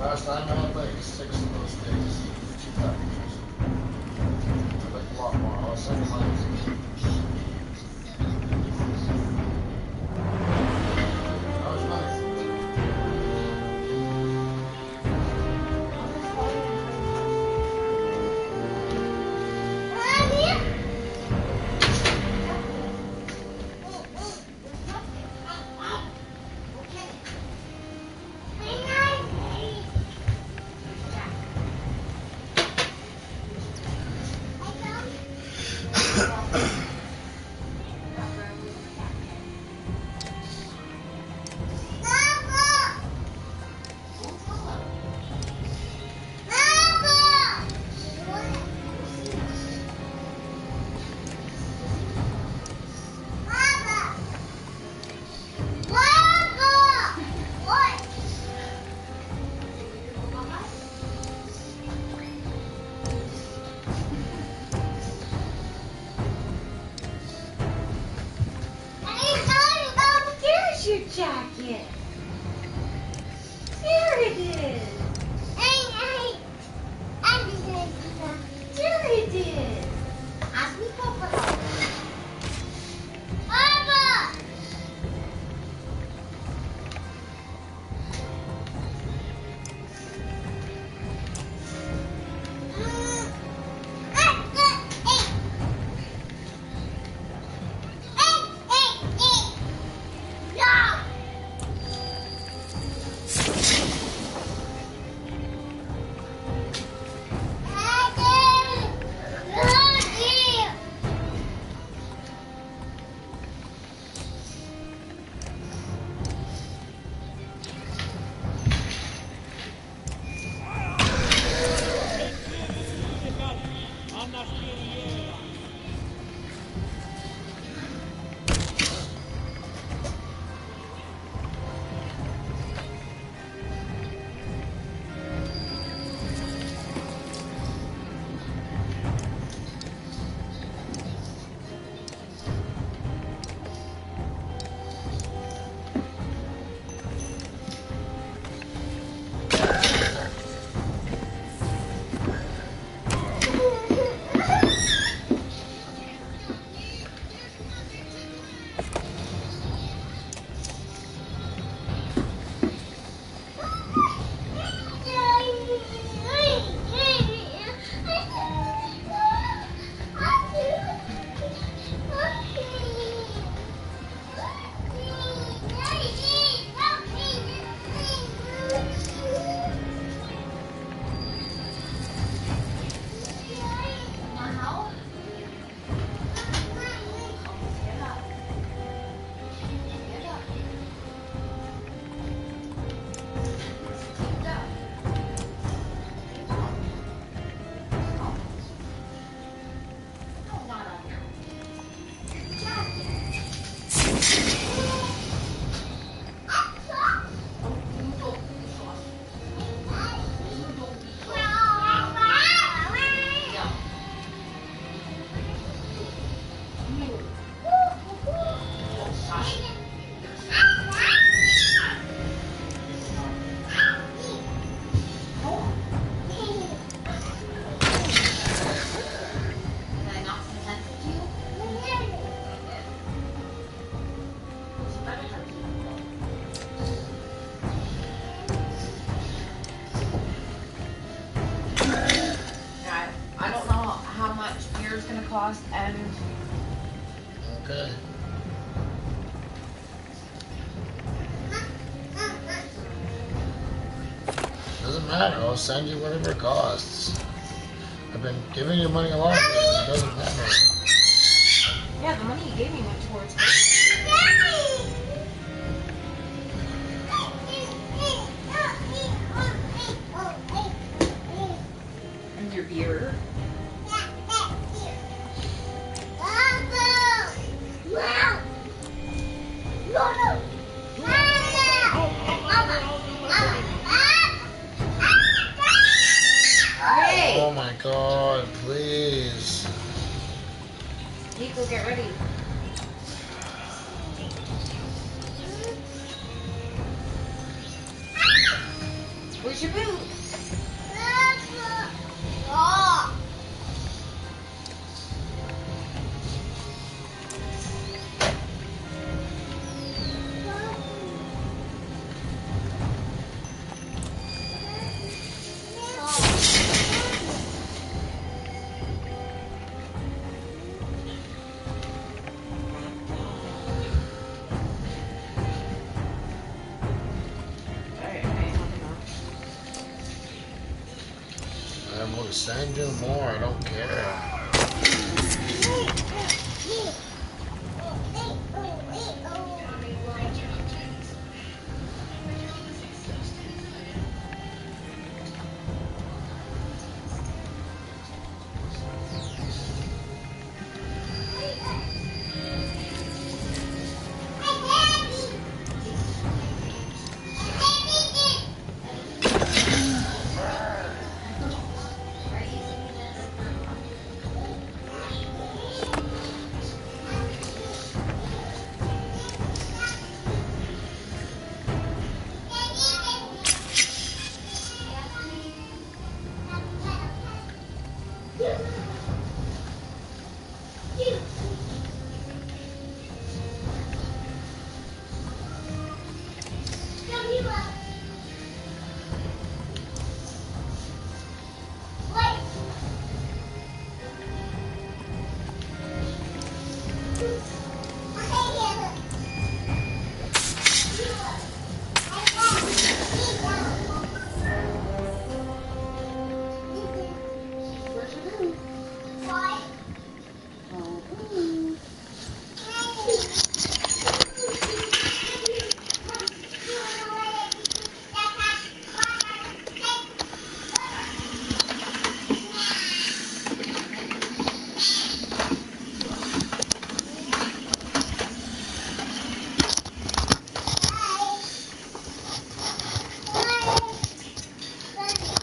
Last time I had like 6 of those things. 2 packages. Like a lot more. I was second line. That was nice. Your jacket. Here it is. Here it is. As we go for help. Papa. And okay. Doesn't matter. I'll send you whatever it costs. I've been giving you money a lot. It doesn't matter. Yeah, the money you gave me went towards me. And your beer. Oh my God, please. Nico, get ready. Where's Where's your boot? Oh. I'm going to send you more. I don't care.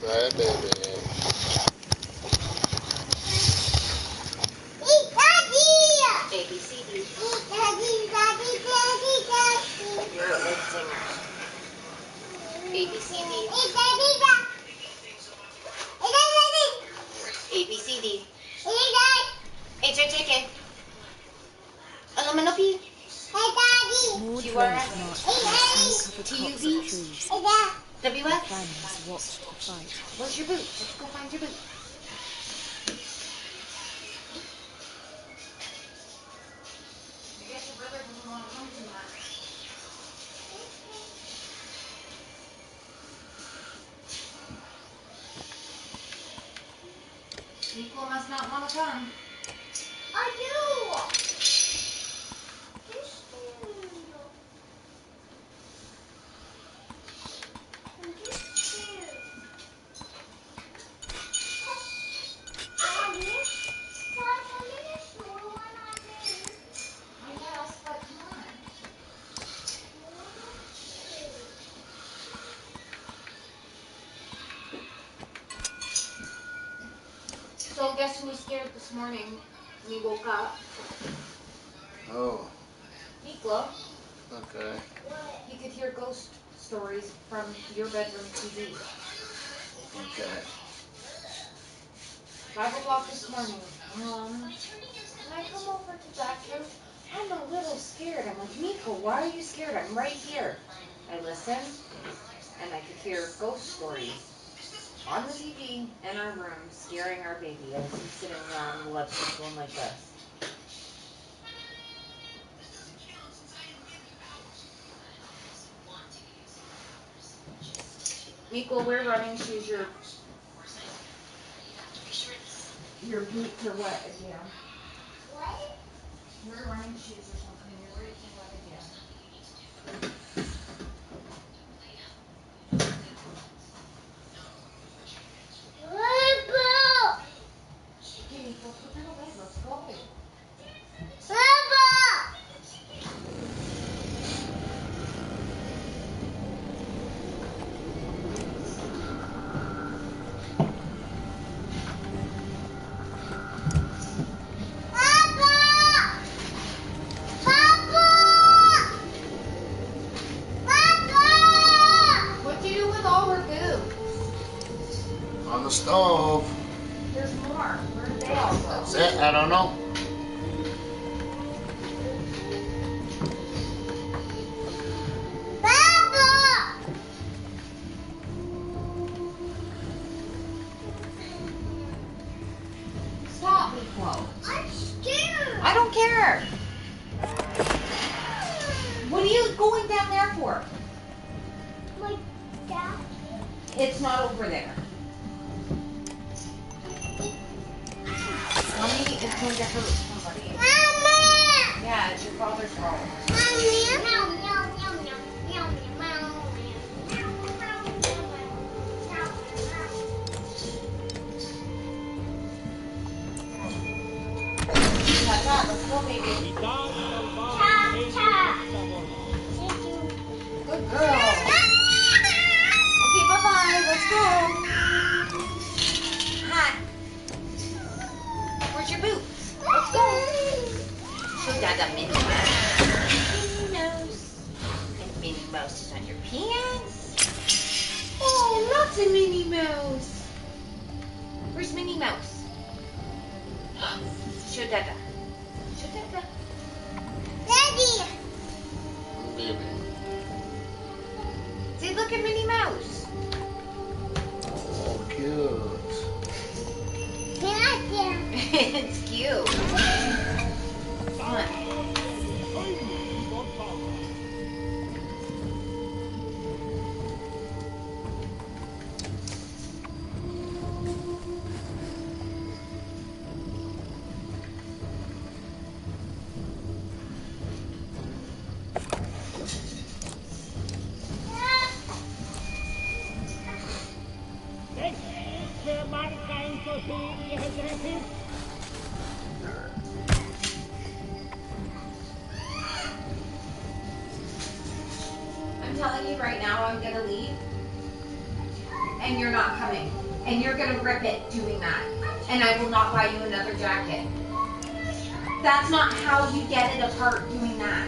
Bye, baby. ABCD. You're a lead singer. ABCD. ABCD. It's your ticket. Alam P. Maud You are Rose at marched through snow-covered TUV. tops of trees. WF. Fans watched the fight. Where's your boot? Let's go find your boot. I guess your brother doesn't want to come too much. Nico must not want to come. I do. I guess, but come on. So guess who was scared this morning when he woke up? Oh, Nico. okay. He could hear ghost stories from your bedroom TV. Okay. 5 o'clock this morning. Can I come over to that couch? I'm a little scared. I'm like, Nico, why are you scared? I'm right here. I listened, and I could hear ghost stories on the TV in our room, scaring our baby as he's sitting around the left going like this. Nico, wear running shoes. Your boots are wet again. What? Wear running shoes or something. Your boots are wet again. Okay, Nico, put them away. Let's go. stove. There's more. Where did they all go? That's it. I don't know. Baba! Stop, Nico. I'm scared. I don't care. What are you going down there for? My dad. It's not over there. Mommy is going to hurt somebody. Mama! Yeah, it's your father's fault. Meow, meow, meow, meow, meow, meow, meow, Let's go, baby. Good girl. Okay, bye-bye. Let's go. Hi. Where's your boots? Let's go. Show Dada Minnie Mouse. Minnie Mouse. And Minnie Mouse is on your pants. Oh, lots of Minnie Mouse. Where's Minnie Mouse? Show Dada. Show Dada. Daddy! Baby. See, look at Minnie Mouse. Oh, cute. It's cute. Come on. I'm telling you right now, I'm gonna leave, and you're not coming, and you're gonna rip it doing that, and I will not buy you another jacket. That's not how you get it apart doing that.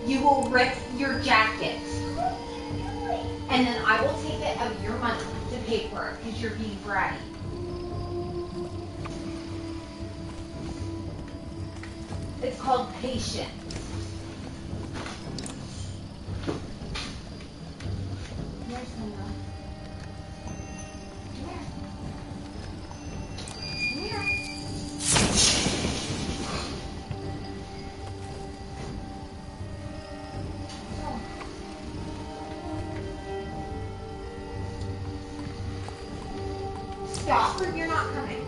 You will rip your jacket, and then I will take it of your money to pay for it because you're being bratty. It's called patience. Here's Nina. Come here. Come here. Go. Stop or you're not coming.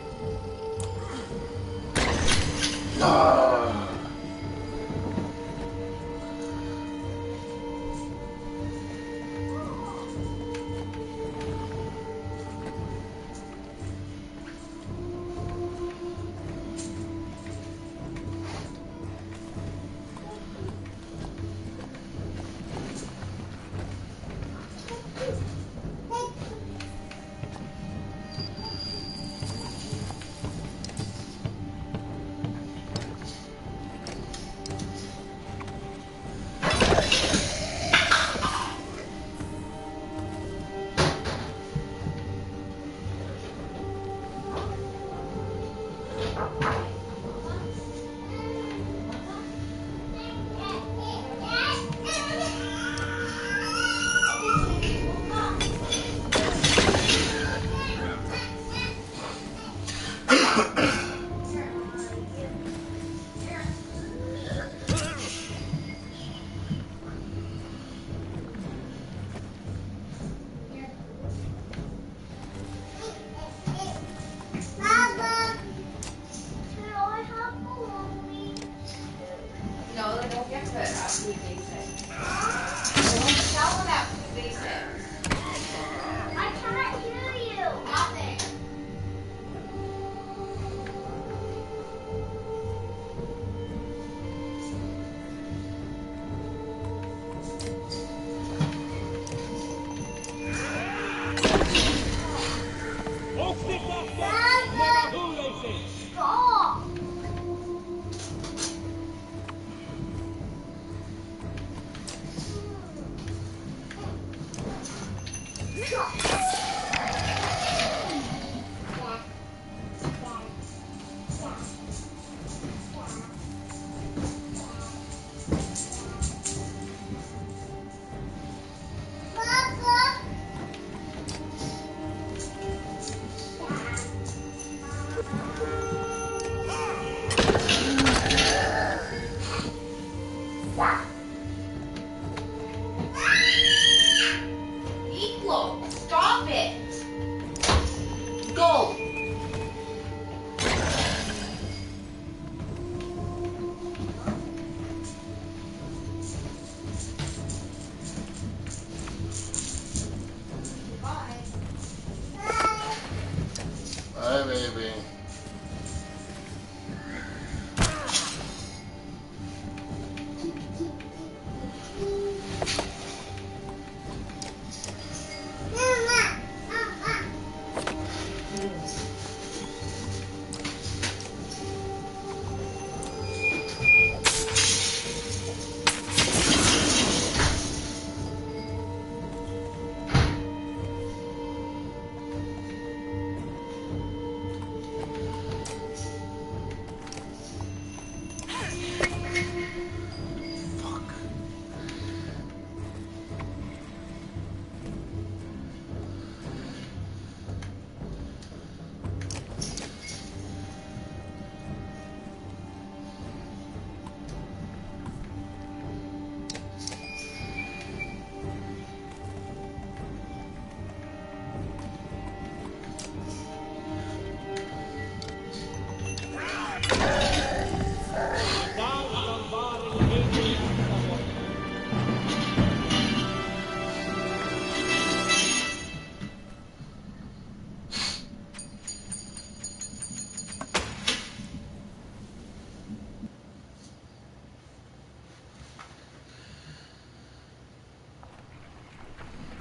No, they don't get cut after we basic. They don't sell them after we basic. I cannot hear you. Nothing. Stop.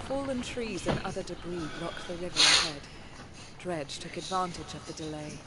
Fallen trees and other debris blocked the river ahead. Dredge took advantage of the delay.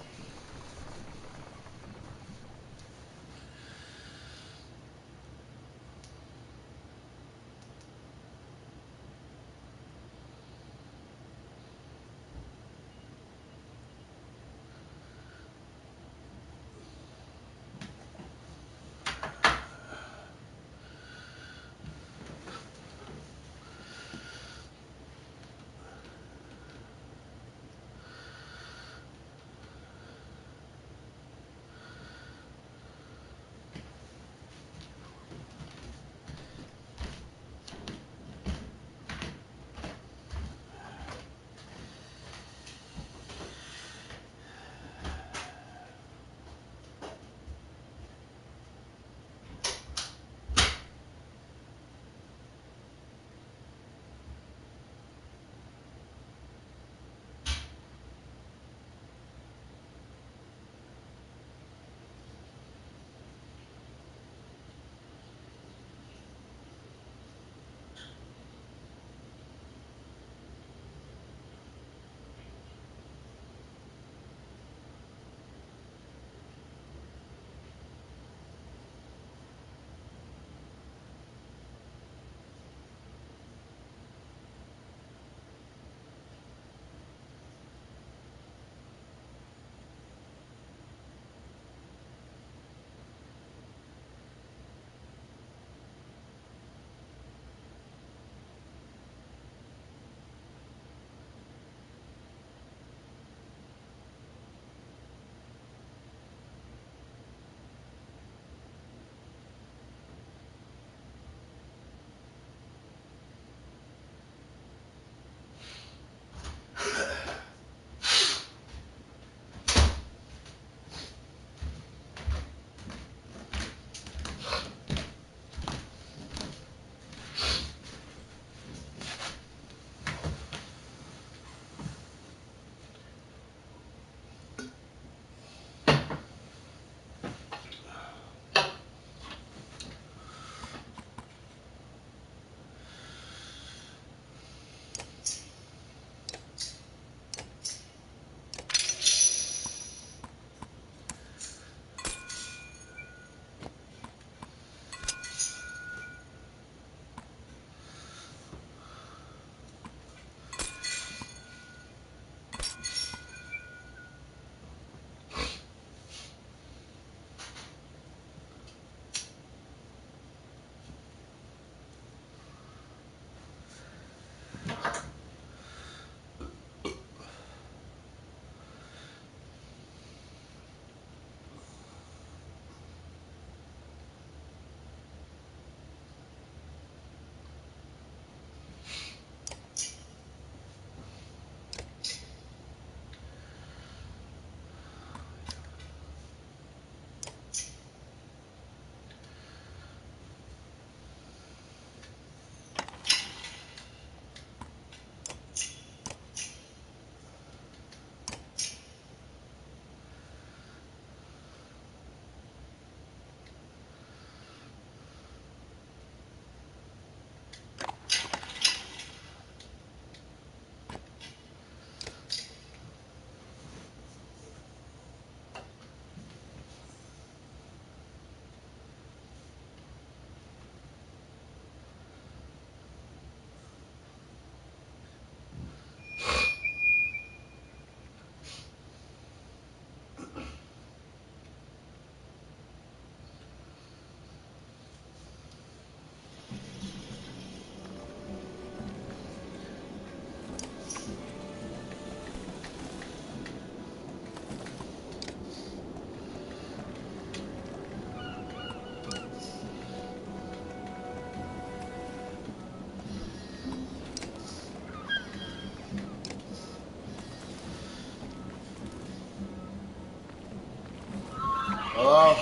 Hello?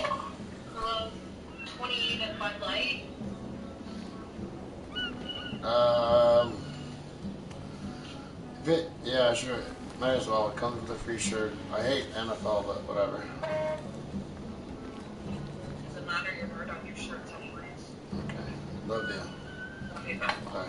Hello, 28 at Bud Light. Yeah, sure. Might as well. It comes with a free shirt. I hate NFL, but whatever. Doesn't matter, your word on your shirts anyways. Okay. Love you. Okay, bye. Bye.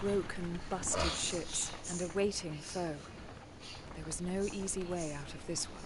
Broken, busted ships and a waiting foe. There was no easy way out of this one.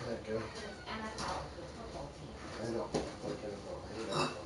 That good. NFL to a football team. I know. Like NFL. I hate NFL.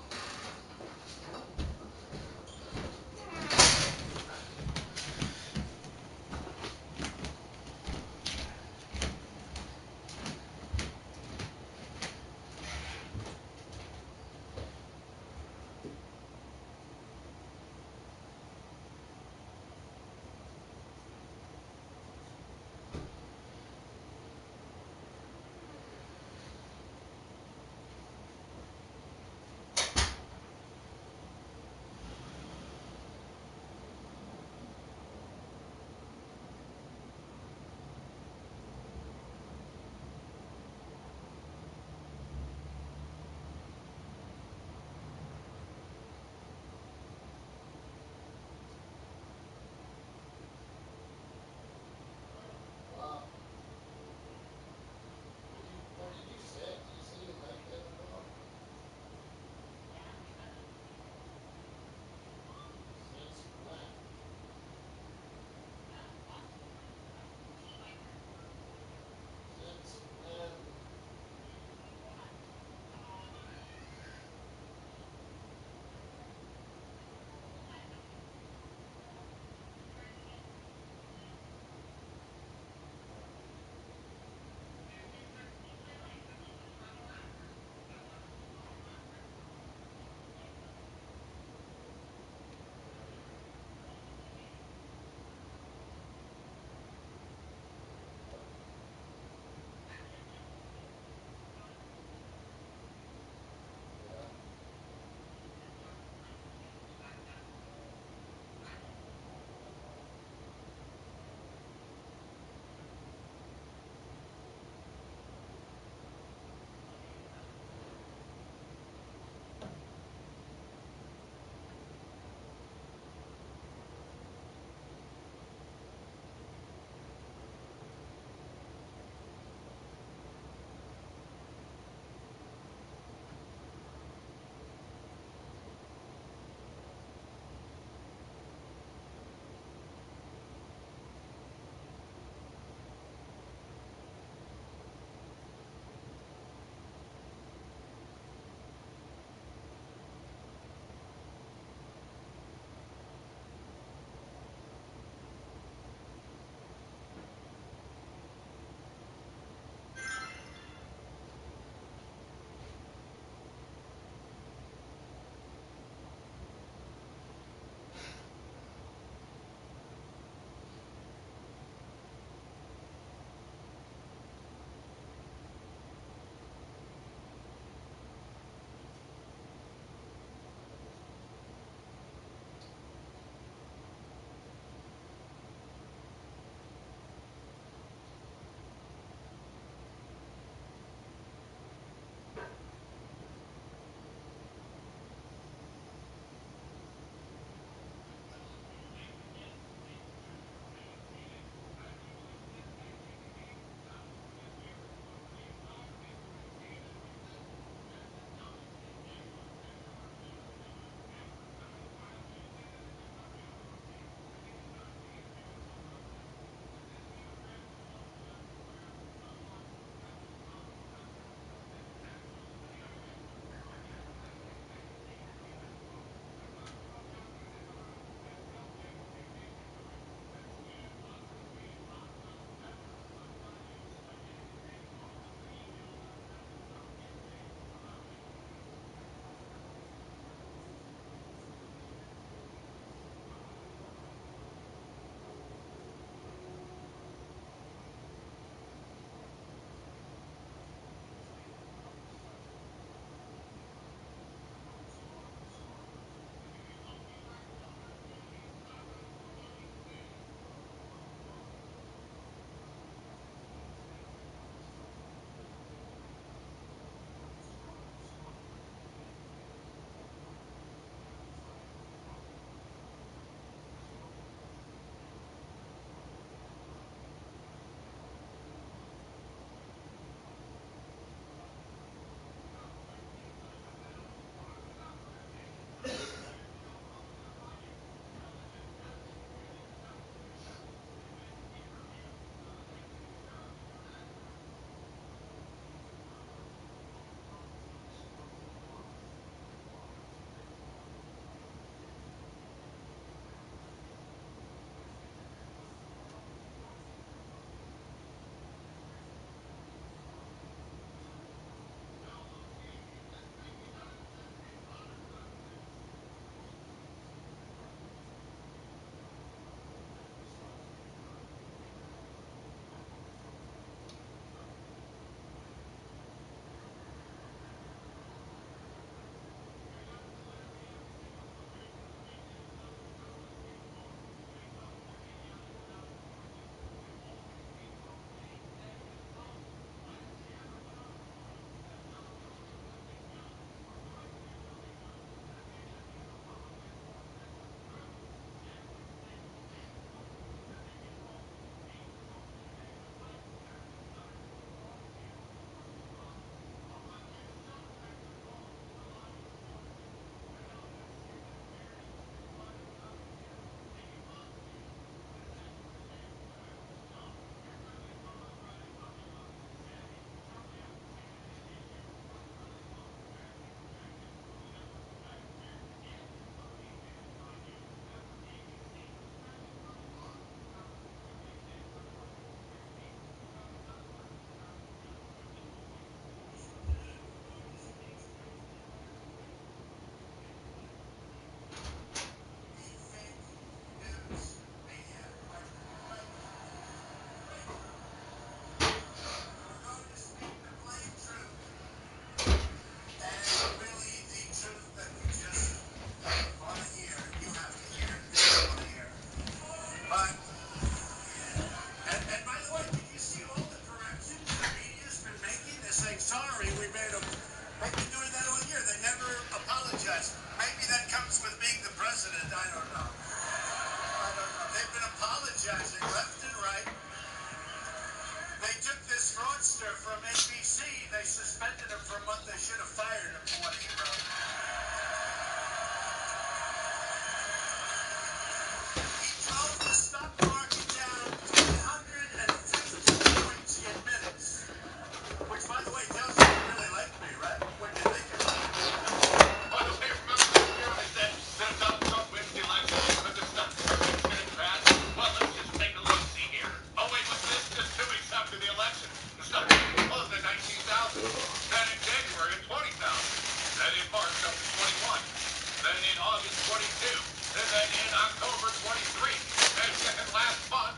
August 22. And then in October 23. And last month,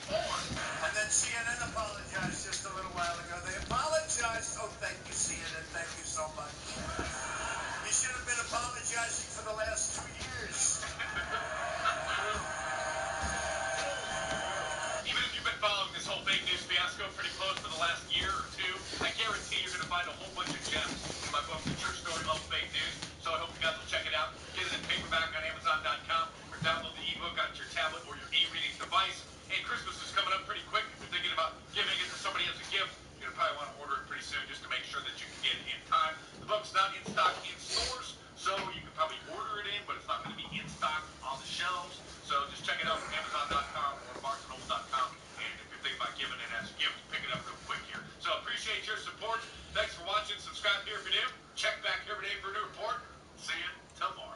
24. And then CNN apologized just a little while ago. They apologized. Oh, thank you, CNN. Thank you so much. You should have been apologizing for the last 2 years. Even if you've been following this whole fake news fiasco pretty close for the last year or two, I guarantee you're going to find a whole bunch of gems in my book, The True Story of Fake News. So I hope you guys will check it out. Get it in paperback on Amazon.com or download the ebook on your tablet or your e-reading device. And Christmas is coming up pretty quick. If you're thinking about giving it to somebody as a gift, you're going to probably want to order it pretty soon just to make sure that you can get it in time. The book's not in stock in stores, so you can probably order it in, but it's not going to be in stock on the shelves. So just check it out on Amazon.com or BarnesandNoble.com. And if you're thinking about giving it as a gift, pick it up real quick here. So appreciate your support. Thanks for watching. Subscribe here if you're new. Check back every day for a new report. See you tomorrow.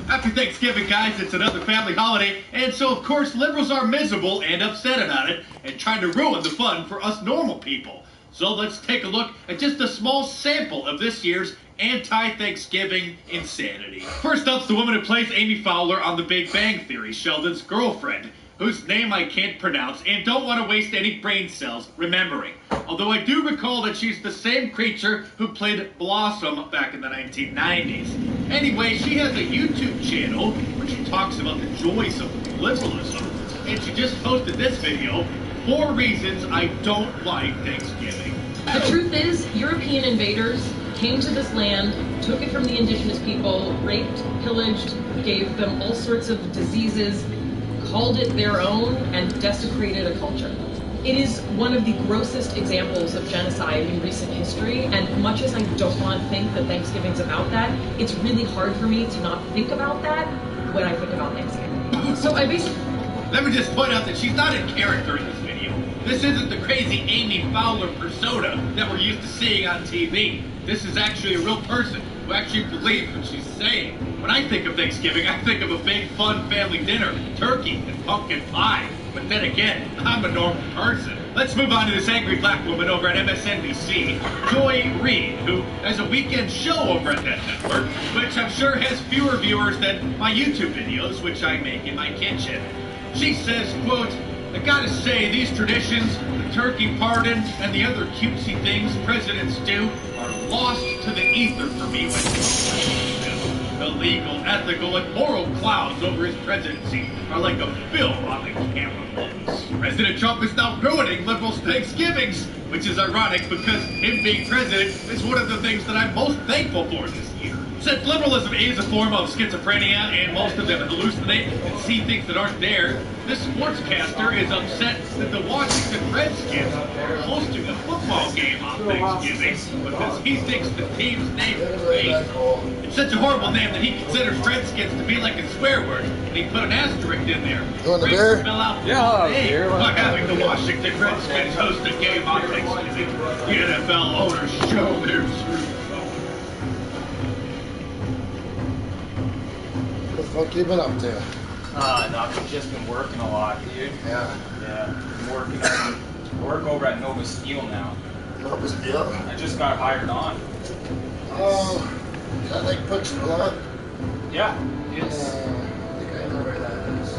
Happy Thanksgiving, guys. It's another family holiday, and so, of course, liberals are miserable and upset about it and trying to ruin the fun for us normal people. So let's take a look at just a small sample of this year's anti-Thanksgiving insanity. First up's the woman who plays Amy Fowler on The Big Bang Theory, Sheldon's girlfriend, whose name I can't pronounce and don't want to waste any brain cells remembering. Although I do recall that she's the same creature who played Blossom back in the 1990s. Anyway, she has a YouTube channel where she talks about the joys of liberalism, and she just posted this video, 4 reasons I don't like Thanksgiving. The truth is, European invaders came to this land, took it from the indigenous people, raped, pillaged, gave them all sorts of diseases, called it their own, and desecrated a culture. It is one of the grossest examples of genocide in recent history, and much as I don't want to think that Thanksgiving's about that, it's really hard for me to not think about that when I think about Thanksgiving. So I basically... Let me just point out that she's not in character in this video. This isn't the crazy Amy Fowler persona that we're used to seeing on TV. This is actually a real person who actually believes what she's saying. When I think of Thanksgiving, I think of a big, fun family dinner, turkey and pumpkin pie. But then again, I'm a normal person. Let's move on to this angry black woman over at MSNBC, Joy Reid, who has a weekend show over at that network, which I'm sure has fewer viewers than my YouTube videos, which I make in my kitchen. She says, quote, I gotta say, these traditions, the turkey pardon, and the other cutesy things presidents do are lost to the ether for me when the legal, ethical, and moral clouds over his presidency are like a film on the camera lens. President Trump is now ruining liberals' Thanksgivings, which is ironic because him being president is one of the things that I'm most thankful for this year. Since liberalism is a form of schizophrenia and most of them hallucinate and see things that aren't there, this sportscaster is upset that the Washington Redskins are hosting a football game on Thanksgiving because he thinks the team's name is fake. It's such a horrible name that he considers Redskins to be like a swear word, and he put an asterisk in there. You want a beer? Yeah, beer. By having the Washington Redskins host a game on Thanksgiving, the NFL owners show their truth. What the fuck you been up to? I've just been working a lot, dude. Yeah. I'm working on work over at Nova Steel now. Nova Steel? I just got hired on. Oh, is that like Puxville? Yeah, it's I think I know where that is.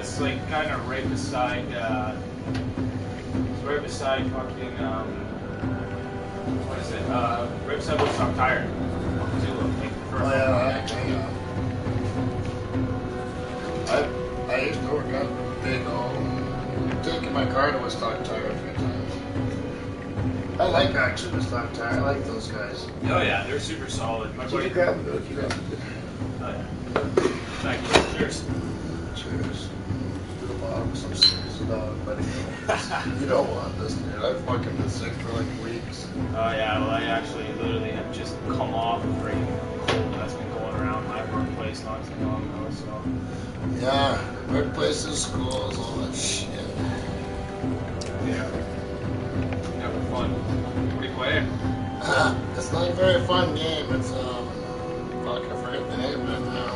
it's like kind of right beside fucking what is it? Right beside Woodstock Tire. Oh yeah, I used to work at Big O. Taking my car to Woodstock Tire a few times. I like actually Woodstock Tire. I like those guys. Oh yeah, they're super solid. My buddy. You grab it if you guys. Oh yeah. Thank you. Cheers. Cheers. To the bottom, some serious dog, buddy. You don't want this, dude. I've fucking been sick for like weeks. Oh yeah, well I actually literally have just come off of freaking cold that's been going around my workplace not too long ago, so. Yeah, workplaces, schools, all that shit. Yeah. not a very fun game. It's fuck, I forget the name of it now.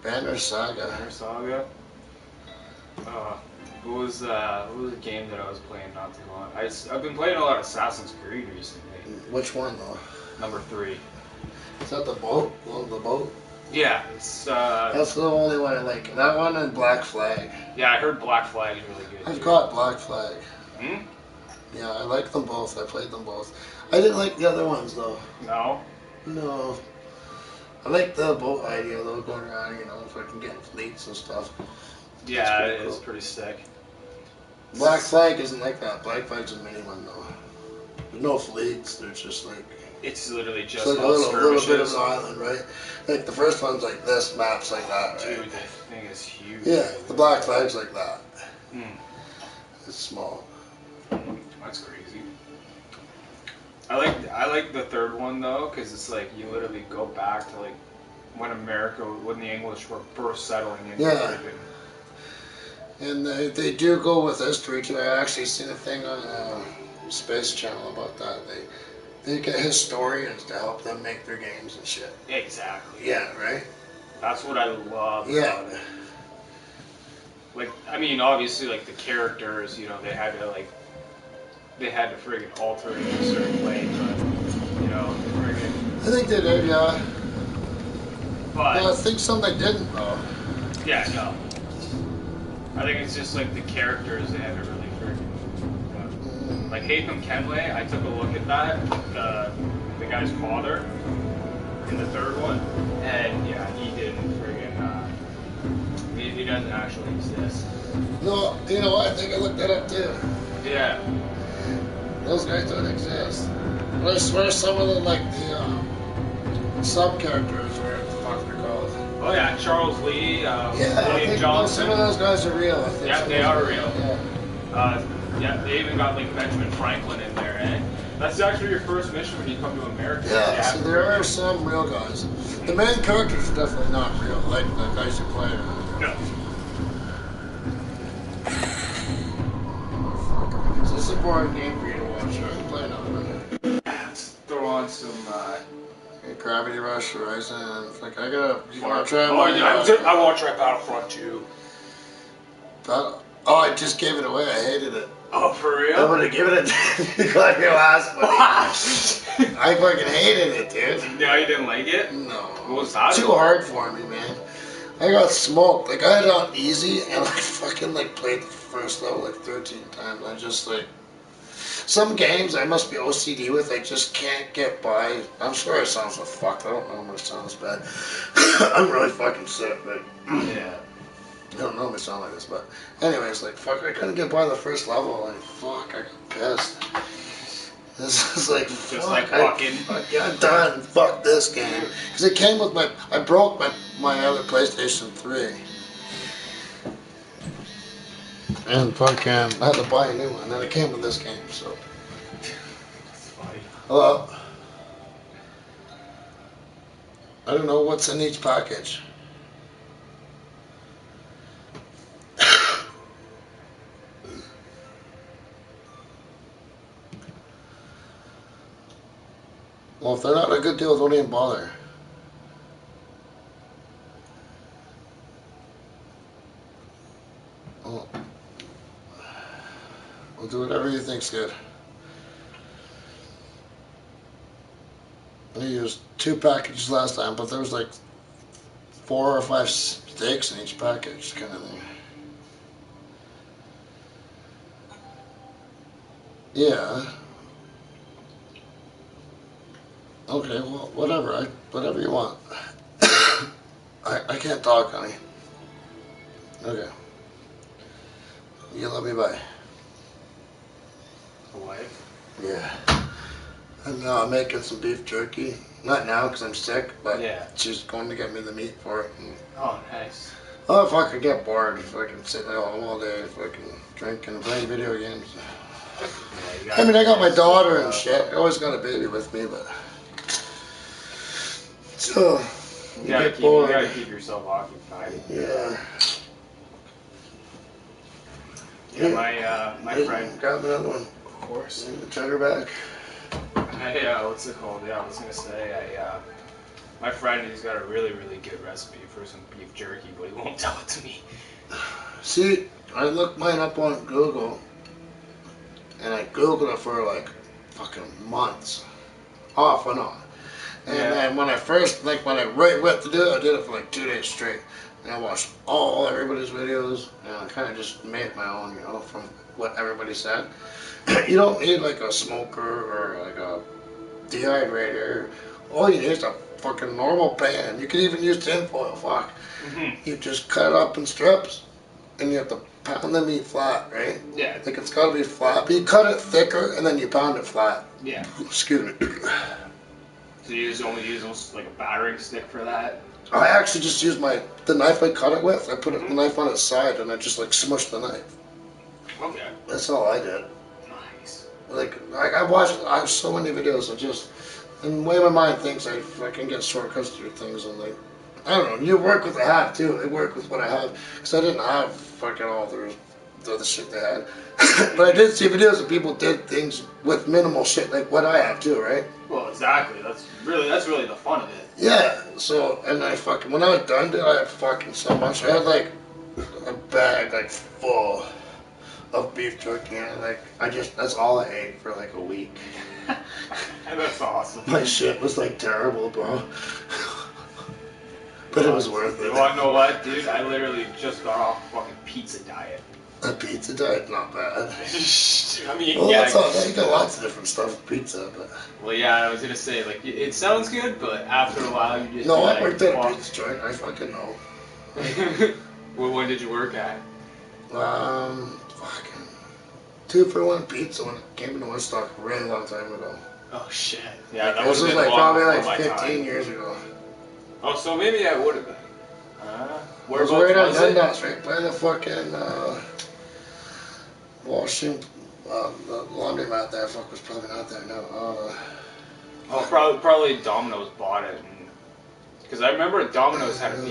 Banner Saga. Banner Saga. What was a game that I was playing not too long? I've been playing a lot of Assassin's Creed recently. Which one though? Number 3. Is that the boat? The boat? Yeah, it's That's the only one I like. That one and Black Flag. yeah. I heard Black Flag is really good. I've too. got Black Flag. Hmm? Yeah, I like them both. I played them both. I didn't like the other ones though. No. No. I like the boat idea though, going around, you know, fucking getting fleets and stuff. Yeah, pretty it is cool. pretty sick. Black Flag isn't like that. Black Flag's a mini one though. There's no fleets. They're just like It's literally it's just like a all little bit of skirmishes. an island, right? Like the first one's like this, maps like that, right? Dude, that thing is huge. Yeah, the Black Flag's like that. Hmm. It's small. That's crazy. I like the third one though, because it's like you literally go back to like when the English were first settling into Yeah. everything. And they do go with history too. I actually seen a thing on Space Channel about that. They get historians to help them make their games and shit. Exactly. Yeah, right? That's what I love Yeah. about it. Like, I mean, obviously, like the characters, you know, they had to friggin' alter it in a certain way, but you know, friggin'. I think they did, yeah. But Well, I think some they didn't though. yeah, no. I think it's just like the characters they had to really friggin'. Like Haytham Kenway, I took a look at that, the guy's father in the third one, and yeah, he didn't friggin'. He doesn't actually exist. No, you know what? I think I looked that up too. Yeah. Those guys don't exist. But I swear some of them, like the sub-characters, or what the fuck they're called. Oh yeah, Charles Lee, Yeah, I William think Johnson. some of those guys are real. I think Yeah, some they of are those- real. Yeah. Yeah, they even got like Benjamin Franklin in there, eh? That's actually your first mission when you come to America. Yeah, You have so to there bring are your- some real guys. The main characters are definitely not real, like the guys who play it. No. Is this a boring game for you to watch? I can play another one. Let's throw on some. Gravity Rush, Horizon. Like I gotta. You wanna try? Oh yeah, I want to try Battlefront 2. Oh, I just gave it away. I hated it. Oh, for I'm real? gonna give it a. You got your last one. I fucking hated it, dude. Yeah, you didn't like it? No. What was that? Too hard for me, man. I got smoked. Like I had it on easy, and I fucking like played the first level like 13 times. I just like. Some games I must be OCD with, I just can't get by. I'm sure it sounds like fucked. I don't know if it sounds bad. I'm really fucking sick, but Yeah. I don't normally sound like this, but anyways, like fuck, I couldn't get by the first level. Like fuck, I got pissed. This is like Just fuck, like fucking. I'm done. Fuck this game because it came with I broke my other PlayStation 3. And fucking, I had to buy a new one, and it came with this game, so. Hello? I don't know what's in each package. Well, if they're not a good deal, don't even bother. Oh. We'll do whatever you think's good. I used 2 packages last time, but there was like 4 or 5 steaks in each package, kind of thing. Yeah. Okay, well, whatever. Whatever you want. I can't talk, honey. Okay. You let me by. Wife? Yeah. And now I'm making some beef jerky. Not now because I'm sick, but Yeah. she's going to get me the meat for it. And, Oh, nice. oh, if I could get bored, if I can sit at home all day, if I can drink and play video games. Yeah, I mean, I got my daughter and shit. I always got a baby with me, but. So, you get You bored. gotta keep yourself occupied. Yeah. Yeah, my friend. Grab another one. course. Cheddar back. What's it called? Yeah, I was gonna say, my friend, he's got a really, really good recipe for some beef jerky, but he won't tell it to me. See, I looked mine up on Google, and I Googled it for like fucking months, off and on. And then when I first, like when I went to do it, I did it for like 2 days straight. And I watched everybody's videos, and I kind of just made my own, you know, from what everybody said. You don't need like a smoker or like a dehydrator. All you need is a fucking normal pan. You can even use tinfoil, fuck. You just cut it up in strips, and you have to pound the meat flat, right? Yeah. Like it's gotta be flat, but you cut it thicker, and then you pound it flat. Yeah. Excuse me. So you just only use almost like a battering stick for that? I actually just used the knife I cut it with. I put the knife on its side, and I just like smushed the knife. Okay. That's all I did. Nice. Like I have so many videos. And the way my mind thinks, I can get shortcuts through things, and like, I don't know. You work with what I have too. I work with what I have, because I didn't have fucking all the other shit they had. But I did see videos of people did things with minimal shit, like what I have too, right? Well, exactly. That's really the fun of it. Yeah. So, and when I was done, dude, I had fucking so much. I had like a bag like full of beef jerky, and like that's all I ate for like a week. That's awesome. My shit was like terrible, bro. But it was worth it. You wanna know what, dude? I literally just got off a fucking pizza diet. A pizza diet, not bad. I mean, Well, yeah. that's all. You got lots of different stuff with pizza, but. Well, yeah, I was gonna say, like, it sounds good, but after a while, you just. No, like, I worked at a pizza joint. I fucking know. Well, when did you work at? Fucking 2-for-1 pizza when it came into Woodstock a really long time ago. Oh shit. Yeah, that This was was like probably like my 15 time. years ago. Oh, so maybe I would have been. It was right on Dundas, right by the fucking washing, the laundromat there. Fuck, was probably not there now. Oh, probably Domino's bought it, because I remember Domino's had a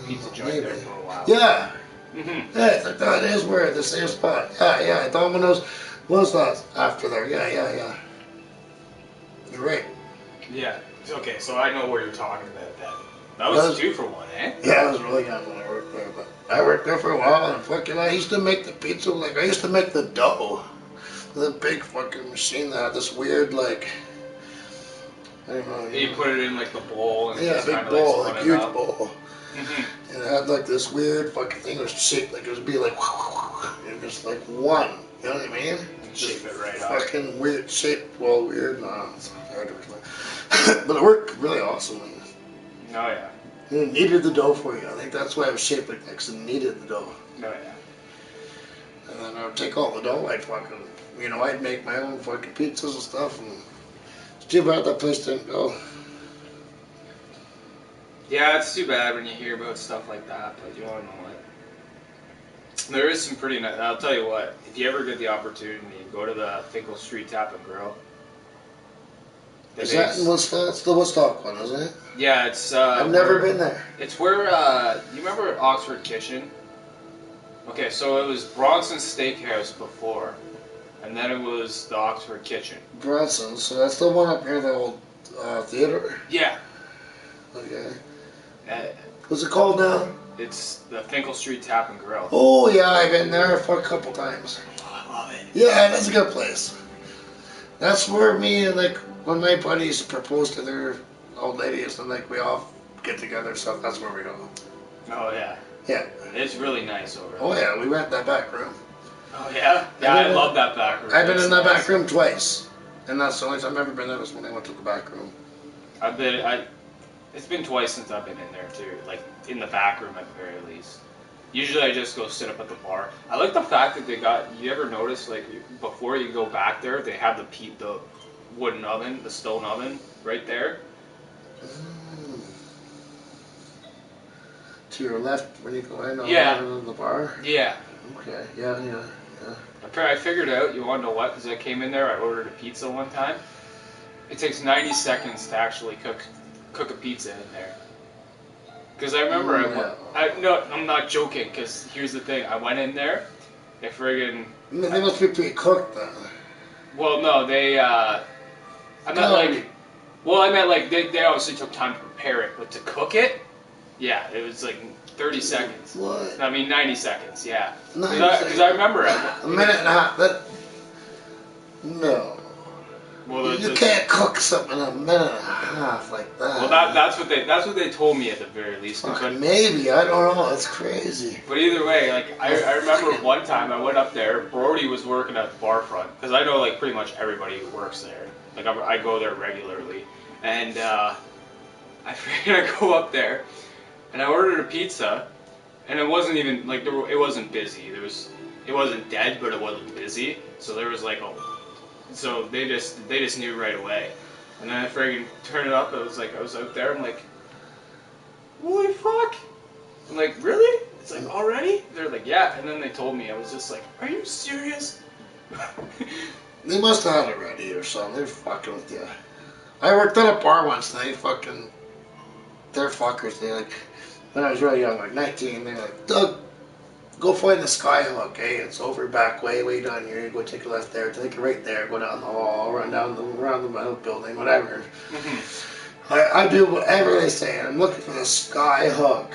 pizza joint maybe. there for a while. Yeah. Mm-hmm. Yeah, it's like that is where the same spot. Yeah. Domino's was that after there. Yeah. You're right. Yeah. Okay, so I know where you're talking about that. That was 2-for-1, eh? Yeah, I was really young when I worked there, but I worked there for a while, and fucking I used to make the pizza, like, I used to make the dough. The big fucking machine that had this weird, like, I don't know. You put it in, like, the bowl, and yeah, just big kind of, bowl, like, like, spun it huge up. bowl. Mm-hmm. And it had, like, this weird fucking thing that was shaped, like, it would be like, and just, like, one, you know what I mean? Shape it right up. Fucking weird shape, well, weird, no, it's hard to explain. But it worked really awesome. Oh, yeah. It needed the dough for you. I think that's why it was shaped like that, because it needed the dough. Oh, yeah. And then I would take all the dough, I'd make my own fucking pizzas and stuff, and it's too bad that place didn't go. Yeah, it's too bad when you hear about stuff like that, but you wanna know what? There is some pretty nice, I'll tell you what, if you ever get the opportunity, go to the Finkel Street Tap and Grill. Is that in Woodstock? It's the Woodstock one, isn't it? Yeah, it's I've never been there. It's where you remember Oxford Kitchen? Okay, so it was Bronson's Steakhouse before, and then it was the Oxford Kitchen. Bronson's, so that's the one up near the old theater? Yeah. Okay. Uh, What's it called now? It's the Finkel Street Tap and Grill. Oh yeah, I've been there for a couple times. Oh, I love it. Yeah, that's a good place. That's where me and when my buddies propose to their old ladies, and we all get together and stuff, that's where we go. Oh yeah. Yeah. It's really nice over there. Oh yeah, we rent that back room. Oh yeah? Yeah, I love that back room. I've been It's in that nice. back room twice. And that's the only time I've ever been there was when I went to the back room. It's been twice since I've been in there too, in the back room at the very least. Usually I just go sit up at the bar. I like the fact that you ever notice, before you go back there, they have the wooden oven, the stone oven, right there. To your left when you go in on the bar? Yeah. Okay, yeah. I figured out, you want to know what, because I came in there, I ordered a pizza one time. It takes 90 seconds to actually cook a pizza in there. Because I remember, I'm not joking, because here's the thing, I went in there, they must be pre-cooked then. Well, no, they. I meant like. Well, I meant like they obviously took time to prepare it, but to cook it, yeah, it was like 30 seconds. What? I mean, 90 seconds. Yeah. 90 Because I remember it. A minute and a half. No. Well, You can't cook something in a minute and a half like that. Well, that's what they told me at the very least. Fucking maybe, I don't know. It's crazy. But either way, like I remember one time I went up there. Brody was working at the bar front because I know like pretty much everybody who works there. Like I go there regularly, and I figured I'd go up there, and I ordered a pizza, and it wasn't even like it wasn't busy. It wasn't dead, but it wasn't busy. So there was like so they just knew right away. And then I friggin' turned it up. I was out there. I'm like, holy fuck! I'm like, really? It's like already? They're like, yeah. And then they told me. I was just like, are you serious? They must have had it ready or something. They're fucking with you. I worked at a bar once. And they're fuckers. They like, when I was really young, like 19. They're like, Doug, go find the skyhook, eh? It's over back way down here. Go take a left there, take it right there, go down the hall, run around the building, whatever. I do whatever they say, and I'm looking for the skyhook.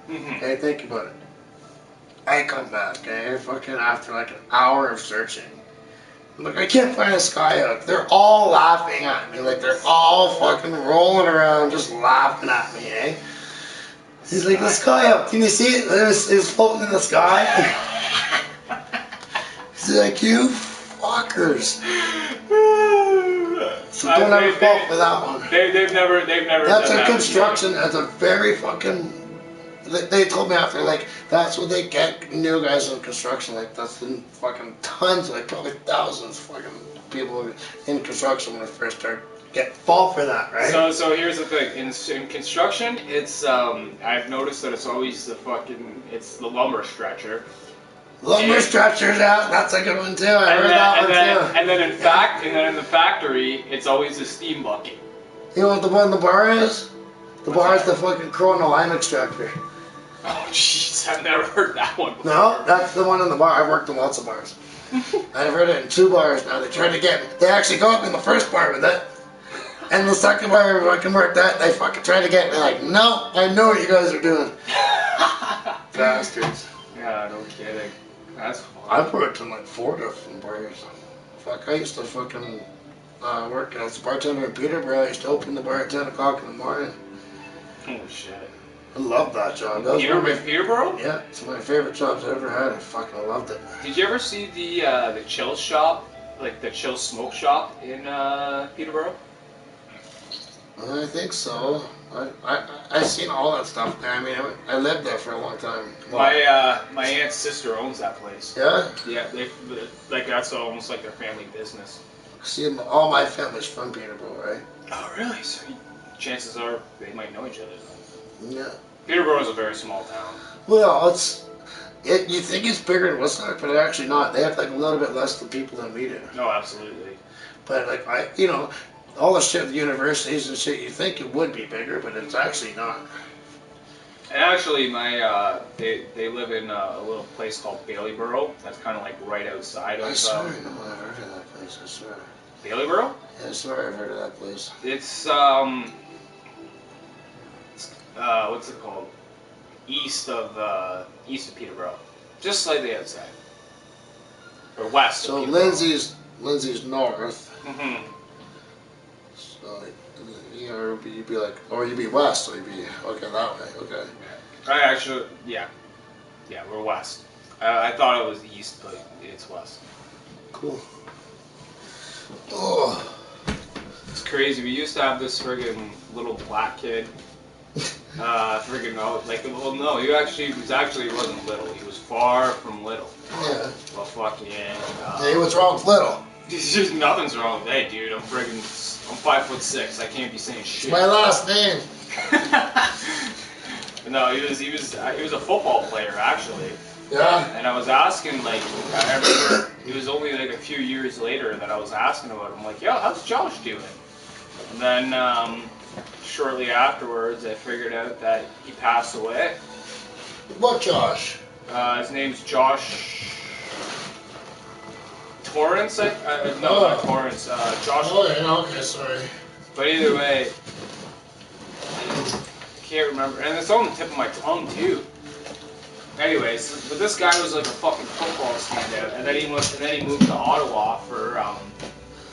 Okay, think about it. I come back, okay, fucking after like an hour of searching. I'm like, I can't find a skyhook. They're all laughing at me, like they're all fucking rolling around, just laughing at me, eh? He's like, the skyhook, can you see it? It's floating in the sky. He's like, you fuckers. So don't ever fall for that one. They've never. That's a construction. That's a very fucking. They told me after, like, that's what they get new guys in construction. Like, that's the fucking tons, like probably thousands of fucking people in construction when they first start. Fall for that, right? So here's the thing. In construction, it's I've noticed that it's always it's the lumber stretcher. Lumber stretchers, yeah, that's a good one too. I heard that one too. And then in the factory, it's always the steam bucket. You know what the one in the bar is? The bar is the fucking Corona lime extractor. Oh jeez, I've never heard that one before. No, that's the one in the bar. I've worked in lots of bars. I've heard it in 2 bars now. They tried to get me. They actually got me in the first bar with it. And the second bar, I can work that, they fucking tried to get me. Like, no, I know what you guys are doing. Bastards. Yeah, no kidding. That's fun. I've worked in like 4 different bars. Fuck, I used to fucking work as a bartender in Peterborough. I used to open the bar at 10 o'clock in the morning. Oh shit. I loved that job. That was Peterborough? Yeah, it's one of my favorite jobs I ever had. I fucking loved it. Did you ever see the chill shop, like the chill smoke shop in Peterborough? I think so. I seen all that stuff there. I mean, I lived there for a long time. My aunt's sister owns that place. Yeah? Yeah, that's almost like their family business. See, all my family's from Peterborough, right? Oh, really? So chances are they might know each other. Yeah. Peterborough is a very small town. Well, you think it's bigger than Woodstock, but it's actually not. They have like a little bit less people than we do. No, absolutely. But like all the shit, the universities and shit, you think it would be bigger, but it's actually not. And actually, they live in a little place called Baileyborough. That's kind of like right outside of. I swear, I've heard of that place. I swear. Baileyborough? Yeah, I swear I've heard of that place. It's what's it called? East of Peterborough, just slightly outside or west. So of Peterborough. Lindsay's north. Mm-hmm. So you'd be like, or you'd be west, so you'd be okay that way. Okay. I actually, yeah, we're west. I thought it was east, but it's west. Cool. Oh. It's crazy. We used to have this friggin' little black kid. No, he wasn't little. He was far from little. Yeah. Well, fucking. Hey, what's wrong with little? There's nothing's wrong with that, dude. I'm 5'6". I can't be saying shit. It's my last name. No, he was a football player actually. Yeah. And I was asking, like, I remember it was only like a few years later that I was asking about him. I'm like, yo, how's Josh doing? And then shortly afterwards, I figured out that he passed away. What Josh? His name's Josh Torrance, no, not Torrance, Josh. Oh, yeah, okay, sorry. But either way, can't remember, and it's on the tip of my tongue too. Anyways, but this guy was like a fucking football standout, and then he moved to Ottawa for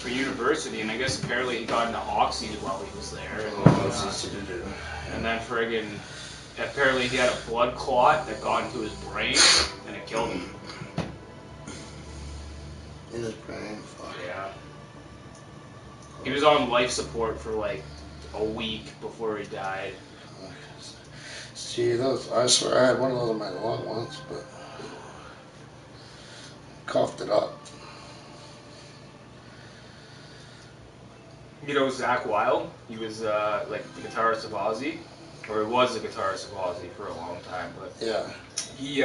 university, and I guess apparently he got into oxy while he was there. And then friggin', apparently he had a blood clot that got into his brain, and it killed him. In his brain, fuck. Yeah. He was on life support for like a week before he died. See, those, I swear I had one of those in my lung once, but coughed it up. You know Zach Wilde? He was like the guitarist of Ozzy, or he was the guitarist of Ozzy for a long time. But yeah, he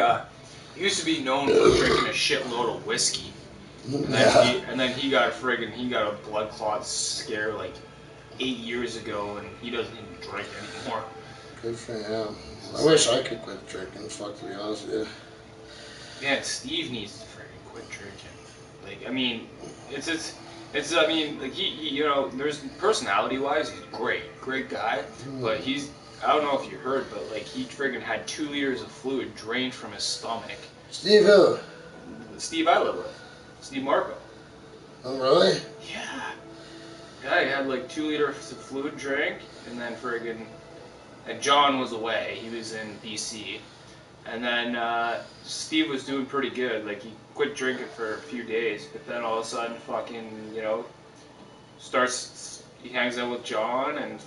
used to be known for drinking a shitload of whiskey, and then he got a blood clot scare like 8 years ago, and he doesn't even drink anymore. Good for him. I wish I could quit drinking. Fuck, to be honest with you. Man, Steve needs to freaking quit drinking. Like, I mean, I mean, like he you know, there's personality-wise, he's great guy, but I don't know if you heard, but like he friggin' had 2 liters of fluid drained from his stomach. Steve who? Steve I live with. Steve Marco. Oh, really? Yeah. Yeah, he had like 2 liters of fluid drank, and then friggin', and John was away. He was in BC. And then Steve was doing pretty good. Like, he quit drinking for a few days, but then all of a sudden, fucking, you know, he hangs out with John, and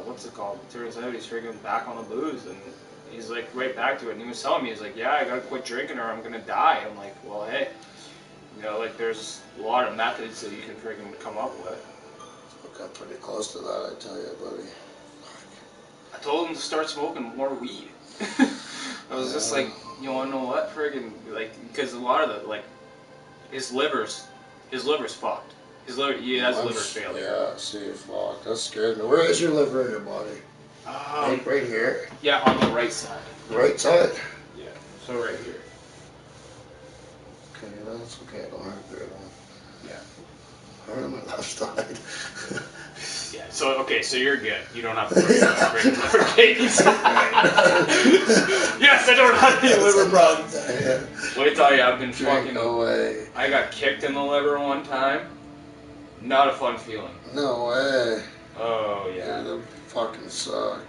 what's it called? It turns out he's friggin' back on the booze, and he's like right back to it. And he was telling me, he's like, yeah, I gotta quit drinking or I'm gonna die. I'm like, well, hey, you know, like, there's a lot of methods that you can friggin' come up with. I got pretty close to that, I tell you, buddy. I told him to start smoking more weed. I was just like, you wanna know what, friggin', like, because a lot of the, like, his liver's fucked. He has liver failure. Yeah, see, fuck, that scares me. Where is your liver in your body? Right here? Yeah, on the right side. Right side? Yeah, so right here. Okay, that's okay, I don't have the right one. Yeah. Hard on my left side. Yeah, so you're good. You don't have to worry about liver cakes. Yes, I don't have any liver problems. Let me tell you, I've been fucking... No way. I got kicked in the liver one time. Not a fun feeling. No way. Oh, yeah. That fucking suck.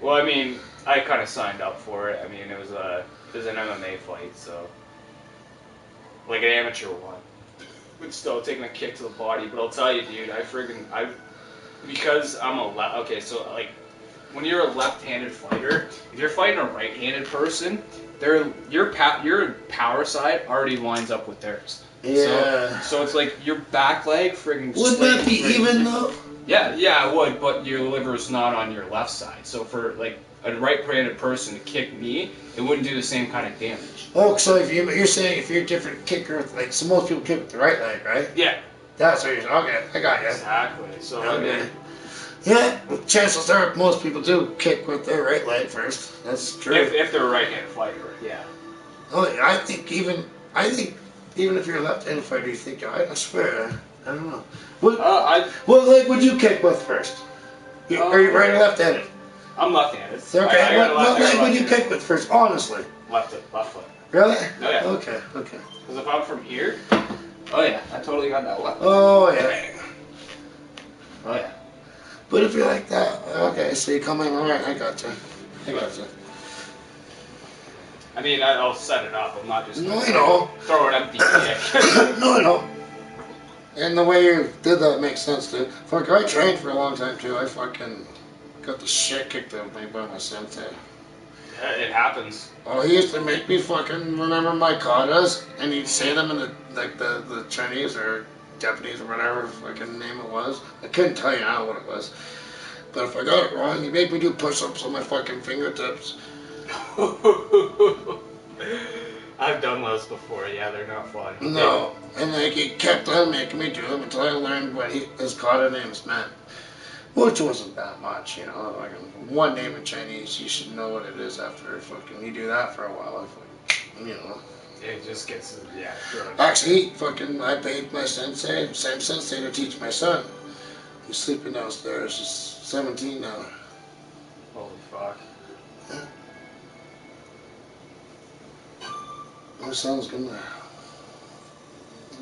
Well, I mean, I kind of signed up for it. I mean, it was an MMA fight, so... Like an amateur one. But still, taking a kick to the body. But I'll tell you, dude, because I'm okay, so, like, when you're a left-handed fighter, if you're fighting a right-handed person, your power side already lines up with theirs. Yeah. So it's like your back leg friggin' Wouldn't that be even though? Yeah, it would, but your liver's not on your left side. So for like a right-handed person to kick me, it wouldn't do the same kind of damage. Oh, so if you're saying if you're a different kicker, like, so most people kick with the right leg, right? Yeah. That's what you're saying. Okay, I got you. Exactly. So okay. I mean, yeah, chances are most people do kick with their right leg first. That's true. If they're a right-handed fighter, yeah. Oh, yeah, I think even if you're a left-handed fighter, you think, I swear, I don't know. What leg would you kick with first? Are you right or left-handed? I'm left-handed. Okay, what leg would you kick with first, honestly? Left foot. Really? Oh, yeah. Okay. Because if I'm from here, oh yeah, I totally got that left. Oh, yeah. Oh, yeah. But if you're like that, okay, so you come in, alright, I gotcha. I mean, I'll set it up. I'm not just throw an empty kick. No, I know. And the way you did that makes sense, dude. Fuck, I trained for a long time, too. I fucking got the shit kicked out of me by my sensei. Yeah, it happens. Oh, he used to make me fucking remember my katas, and he'd say them in the Chinese or Japanese or whatever fucking name it was. I couldn't tell you now what it was. But if I got it wrong, he'd make me do push-ups on my fucking fingertips. I've done those before. Yeah, they're not fun. No, and like he kept on making me do them until I learned what his kata names meant, which wasn't that much, you know. Like one name in Chinese, you should know what it is after fucking you do that for a while. You know. It just gets, yeah. Actually, I paid my sensei, same sensei, to teach my son. He's sleeping downstairs. He's 17 now. Holy fuck. Yeah. My son's gonna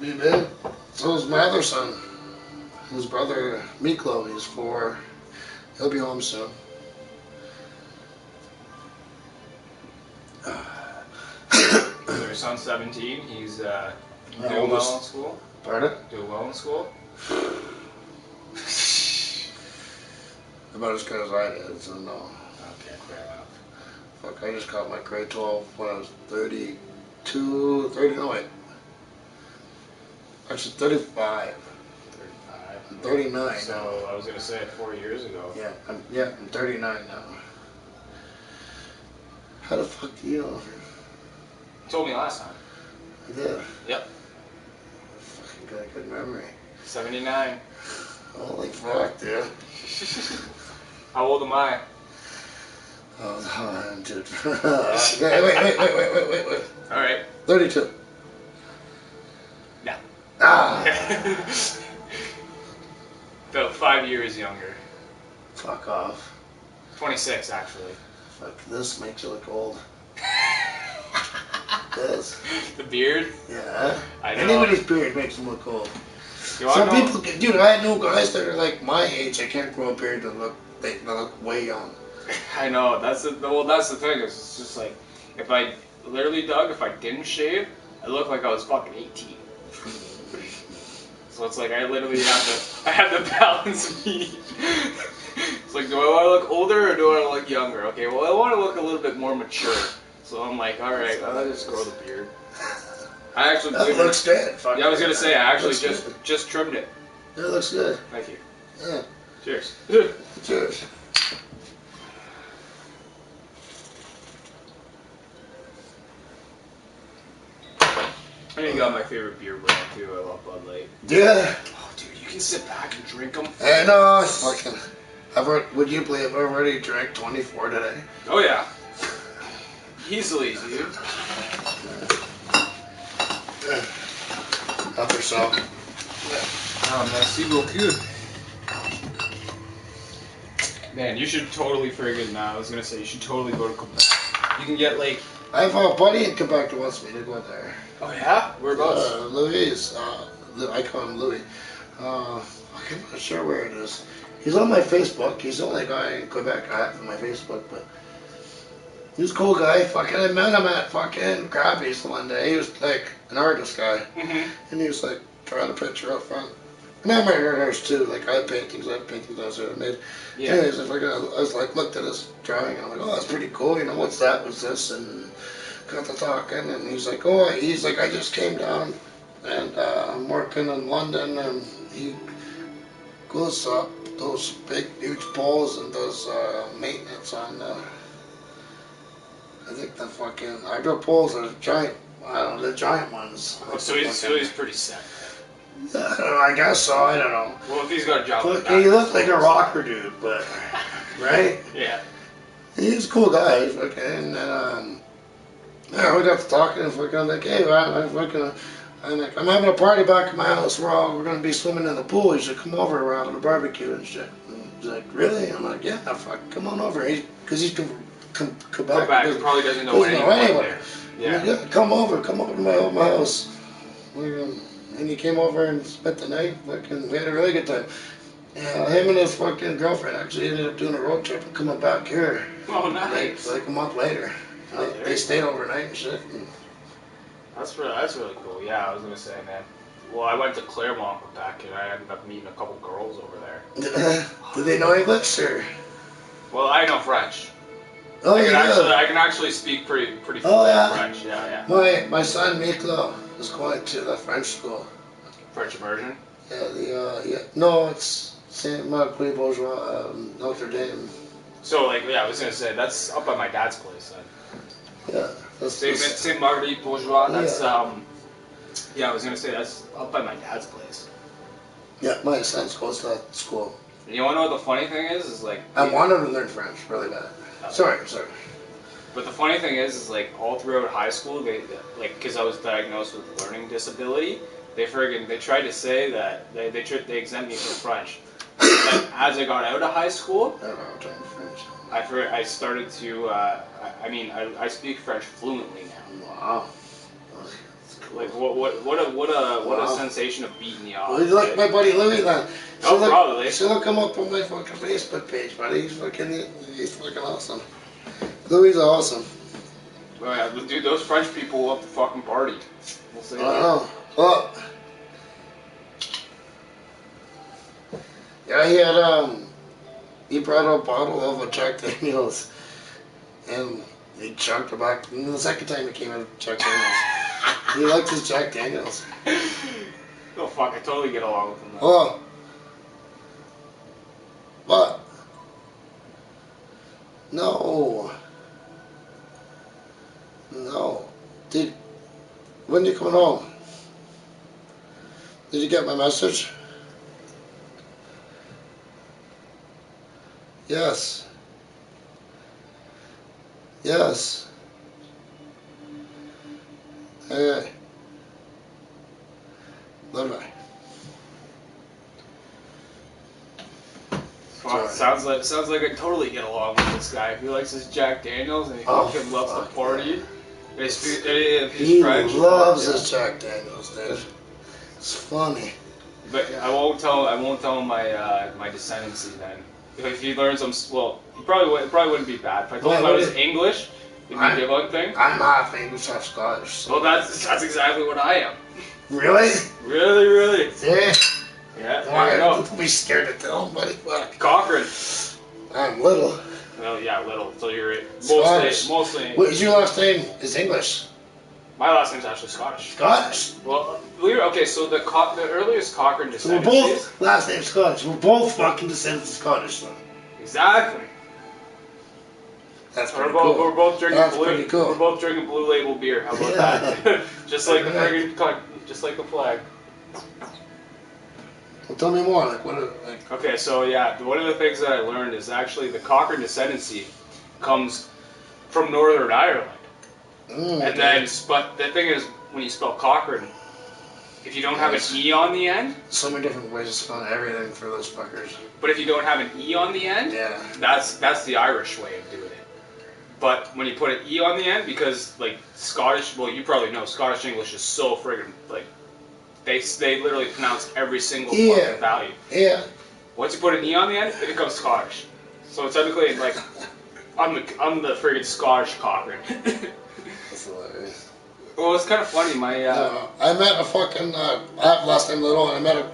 be big. So is my other son. His brother, Miklo, he's 4. He'll be home soon. Your son's 17. He's doing almost. well in school. Pardon? Doing well in school. About as good as I did, so no. Okay, fair enough. Fuck, I just got my grade 12 when I was 35. 35. I'm 39 So now. I was gonna say 4 years ago. Yeah, I'm 39 now. How the fuck do you know? You told me last time. Yeah. Yep. Fucking got a good memory. 79. Holy fuck, dude. How old am I? Oh, dude. Wait. All right. 32. Yeah. Ah. About 5 years younger. Fuck off. 26, actually. Fuck, this makes you look old. This. The beard? Yeah. I know. Anybody's beard makes them look old. You Some wanna know- people, dude, I know guys that are like my age. I can't grow a beard to look. They look way young. I know. That's the thing. It's just like if I if I didn't shave, I look like I was fucking 18. So it's like I literally have to balance me. It's like, do I want to look older or do I want to look younger? Okay, well I want to look a little bit more mature. So I'm like, all right, I'll just grow the beard. I actually That looks good. Fuck Yeah, I was gonna say I actually Looks good. just trimmed it. That looks good. Thank you. Yeah. Cheers. Cheers. I think you got my favorite beer brand too. I love Bud Light. Yeah. Oh, dude, you can sit back and drink them. I know. Fucking. Would you believe I've already drank 24 today? Oh yeah. Easily, dude. Help yourself. Oh, merci beaucoup. Man, you should totally friggin' I was gonna say you should totally go to Quebec. You can get like. I have a buddy in Quebec who wants me to go there. Oh yeah? Whereabouts? Louis. I call him Louis. I'm not sure where it is. He's on my Facebook. He's the only guy in Quebec I have on my Facebook, but he's a cool guy. Fucking, I met him at fucking Krabby's one day. He was like an artist guy, and he was like drawing a picture up front. And I'm an artist too. Like I have paintings I was made. Yeah. Anyways, I was like looked at his drawing. And I'm like, oh, that's pretty cool. You know, what's that? What's this? And got to talking, and he's like, I just came down, and I'm working in London, and he goes up those big, huge poles and does maintenance on I think the fucking hydro poles are giant. I don't know, the giant ones. Oh, so he's pretty set. I guess so. I don't know. Well, if he's got a job. Fuck, he looks like a rocker dude, but right? Yeah. He's a cool guy. Fucking, and yeah, we got to talking, and fucking, I'm like, hey, I'm having a party back at my house. We're gonna be swimming in the pool. You should come over. We're having a barbecue and shit. And he's like, really? I'm like, yeah, fuck, come on over. Because he's from Quebec. Quebec, he probably doesn't know anyone there. Yeah. Like, yeah, come over to my house. And he came over and spent the night. Fucking, we had a really good time. Him and his fucking girlfriend actually ended up doing a road trip and coming back here. Oh, nice. Like a month later. They stayed overnight and shit. And That's really cool. Yeah, I was gonna say, man. Well, I went to Claremont back, and I ended up meeting a couple girls over there. do they know English or? Well, I know French. Oh, I can actually speak pretty fluent French. Yeah. My son Miklo is going to the French school. French immersion. Yeah, no, it's Saint Marc Bourgeois, Notre Dame. So, like, yeah, I was gonna say that's up at my dad's place then. Yeah. Saint Marguerite Bourgeois. That's yeah, I was gonna say that's up by my dad's place. Yeah, my son goes to that school. You wanna know what the funny thing is? Is like I wanted to learn French really bad. Sorry. But the funny thing is like all throughout high school, they like because I was diagnosed with learning disability, they tried to say that they exempt me from French. But as I got out of high school, I don't know, I'm trying French. I started to. I speak French fluently now. Wow. Like what a sensation of beating you off. Well, you like my buddy Louis then. Oh, probably. So look him up on my fucking Facebook page, buddy. He's fucking awesome. Louis is awesome. Oh, yeah, dude, those French people love to fucking party. We'll say I know. Well, yeah, he brought a bottle of Jack Daniels, and he chugged it back. And the second time he came out of Jack Daniels, he liked his Jack Daniels. Oh fuck, I totally get along with him. Though. Oh, but no. When you coming home? Did you get my message? Yes. Yes. Okay. Bye-bye. Fuck, sounds like I totally get along with this guy. He likes his Jack Daniels and he fucking loves to party. He loves his Jack Daniels, dude. It's funny. But I won't tell him my descendancy then. If he learns it probably wouldn't be bad. If I told him I was English, it'd be a good thing. I'm half English, half Scottish. So. Well, that's exactly what I am. Really? Really? Yeah. Yeah. I know. Don't be scared to tell him, buddy. Fuck. Cochrane. I'm little. Well, yeah, little. So you're mostly. What, your last name is English? My last name's actually Scottish. Scottish? Well, okay. So the earliest Cochrane descendants. So we're both last name Scottish. We're both fucking descendants of Scottish, then. Exactly. That's pretty cool. We're both drinking That's blue. pretty cool. We're both drinking Blue Label beer. How about that? Just like the friggin', just like the flag. Well, tell me more. Okay, so yeah, one of the things that I learned is actually the Cochrane descendancy comes from Northern Ireland. And then, but the thing is, when you spell Cochrane, if you don't have an E on the end, so many different ways of spelling everything for those fuckers. But if you don't have an E on the end, that's the Irish way of doing it. But when you put an E on the end, because like Scottish, well, you probably know Scottish English is so friggin' like they literally pronounce every single fucking value. Yeah. Once you put an E on the end, it becomes Scottish. So technically, like, I'm the friggin' Scottish Cochrane. That's hilarious. Well, it's kind of funny. I met a fucking. I have last name Little, and I met a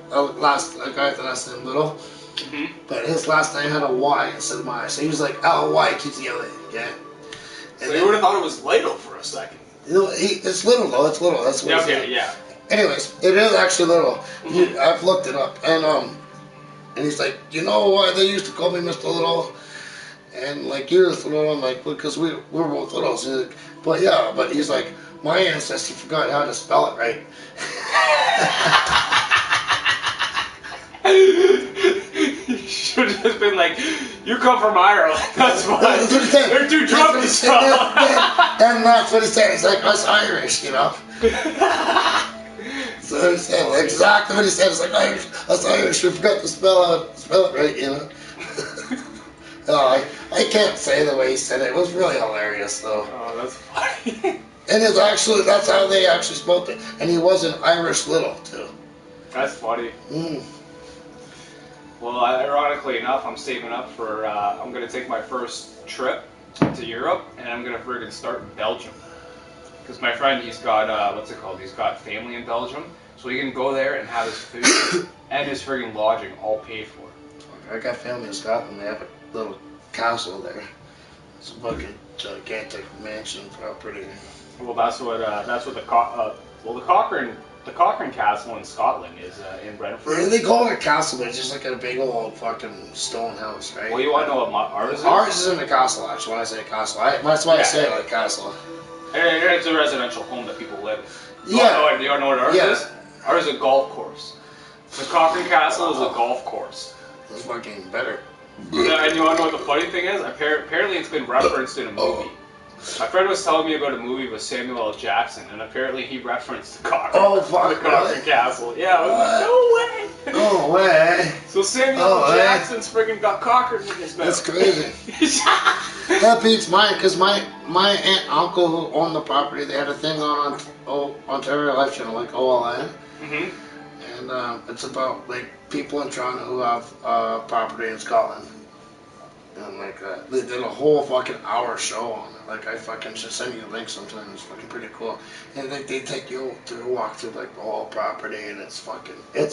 guy with the last name Little. Mm-hmm. But his last name had a Y instead of my. So he was like L-Y-T-T-L-A. Yeah. So you would have thought it was Lidl for a second. You know, it's Little though. It's Little. That's what. Okay. Yeah. Anyways, it is actually Little. Mm-hmm. I've looked it up, and he's like, you know why they used to call me Mr. Little? And like, you're Little. I'm like, because we're both Littles. Like, but he's like, my ancestor forgot how to spell it right. You should have just been like, you come from Ireland. That's why. They're too drunk to spell. And that's what he said. He's like, us Irish, you know. So he said exactly what he said. It's like us Irish, we forgot to spell it right, you know. I can't say the way he said it. It was really hilarious, though. Oh, that's funny. And that's how they actually spelled it. And he was an Irish Little, too. That's funny. Well, ironically enough, I'm saving up for, I'm going to take my first trip to Europe, and I'm going to friggin' start in Belgium. Because my friend, he's got, what's it called? He's got family in Belgium. So he can go there and have his food and his friggin' lodging all paid for. I got family in Scotland. They have a little castle there. It's a fucking gigantic mansion property. Well, that's what the Cochrane Castle in Scotland is in Brentford. Yeah, they call it a castle, but it's just like a big old fucking stone house, right? Well, you want to know what ours is? Ours is in the castle, actually. When I say castle, that's why I say it like castle. And it's a residential home that people live in. Yeah. You don't know what ours is? Ours is a golf course. The Cochrane Castle is a golf course. That's fucking better. And you want to know what the funny thing is? Apparently it's been referenced in a movie. My friend was telling me about a movie with Samuel L. Jackson, and apparently he referenced the Cochran. Oh, fuck, the Cochran really? Castle. Yeah, I was like, no way. No way. So Samuel L. Jackson's friggin' got Cochran in his mouth. That's crazy. That beats mine, because my aunt and uncle who owned the property, they had a thing on Ontario Life Channel, like OLN. Mm-hmm. And it's about like people in Toronto who have property in Scotland. And like they did a whole fucking hour show on it. Like I fucking should send you a link sometime. It's fucking pretty cool. And they take you through a walk through like the whole property, and it's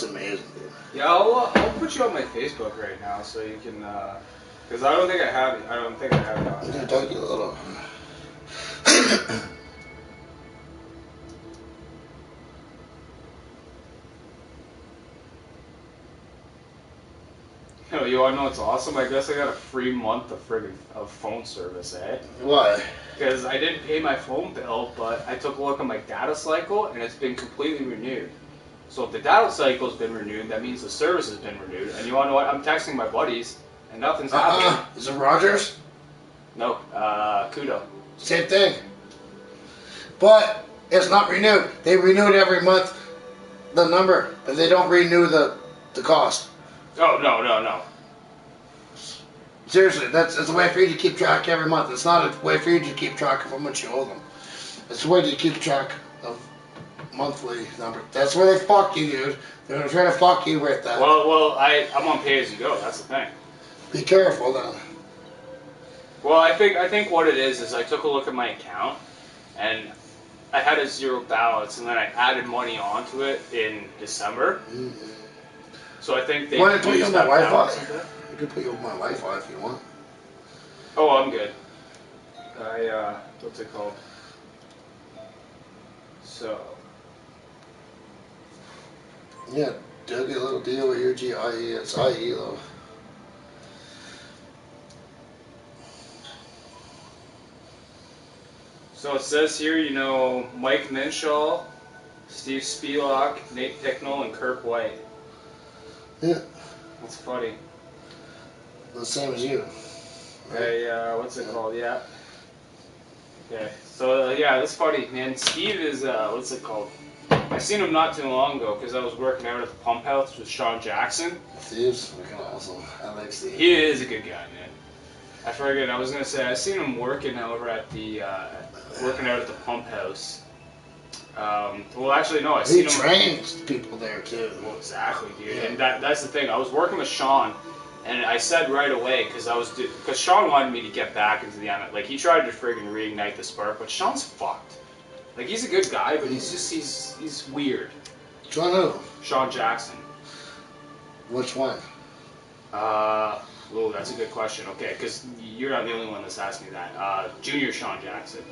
amazing, dude. Yeah, I'll put you on my Facebook right now so you can, because I don't think I have it. I don't think I have it on. Yeah, Doug, you little. Yo, you wanna know what's awesome? I guess I got a free month of phone service, eh? Why? Because I didn't pay my phone bill, but I took a look at my data cycle and it's been completely renewed. So if the data cycle's been renewed, that means the service has been renewed. And you wanna know what? I'm texting my buddies and nothing's happening. Is it Rogers? No, Kudo. Same thing. But it's not renewed. They renew it every month, the number, but they don't renew the cost. Oh, no. Seriously, it's a way for you to keep track every month. It's not a way for you to keep track of how much you owe them. It's a way to keep track of monthly number. That's where they fuck you, dude. They're gonna try to fuck you with that. Well, I'm on pay as you go. That's the thing. Be careful, then. Well, I think what it is I took a look at my account and I had a zero balance, and then I added money onto it in December. Mm-hmm. So I think they. Want to put you on my Wi-Fi? I You can put you on my Wi-Fi if you want. Oh, I'm good. What's it called? So. Yeah, Doug, a little deal with your GIE. It's IE though. So it says here, Mike Minshaw, Steve Spivak, Nate Picknell, and Kirk White. Yeah. That's funny. The same as you. Hey, what's it called? Yeah. Okay. So that's funny, man. Steve is what's it called? I seen him not too long ago because I was working out at the pump house with Sean Jackson. Steve's fucking awesome. I like Steve. He is a good guy, man. I was gonna say I seen him working over at the working out at the pump house. Well, actually, no. I seen him. He trains people there too. Well, exactly, dude. Yeah. And that's the thing. I was working with Sean, and I said right away because Sean wanted me to get back into the MMA. Like he tried to friggin' reignite the spark, but Sean's fucked. Like he's a good guy, but he's weird. Sean who? Sean Jackson. Which one? Oh, that's a good question. Okay, because you're not the only one that's asked me that. Junior Sean Jackson.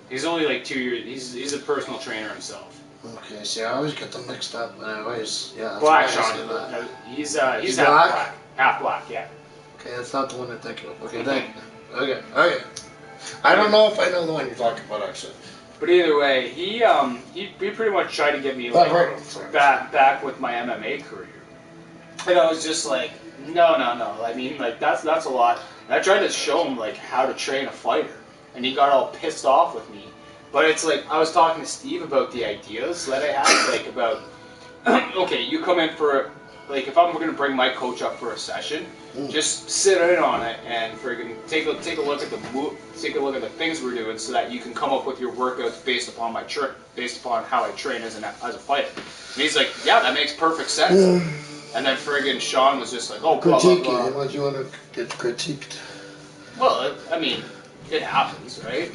He's only like 2 years. He's a personal trainer himself. Okay, see, I always get them mixed up, and I always, that's Black why I Sean. say that. He's He's black? Half black, yeah. Okay, that's not the one I'm thinking of. Okay, thank you. Okay. I don't know if I know the one you're talking about, actually. But either way, he pretty much tried to get me But I've heard of him, back with my MMA career. And I was just like, no. I mean, like that's a lot. And I tried to show him like how to train a fighter, and he got all pissed off with me. But it's like I was talking to Steve about the ideas that I had, like about okay, you come in for like if I'm going to bring my coach up for a session, just sit in on it and friggin' take a look at the things we're doing, so that you can come up with your workouts based upon how I train as a fighter. And he's like, yeah, that makes perfect sense. And then friggin' Sean was just like, oh, blah, blah, blah. Why do you want to get critiqued? Well, I mean, it happens, right?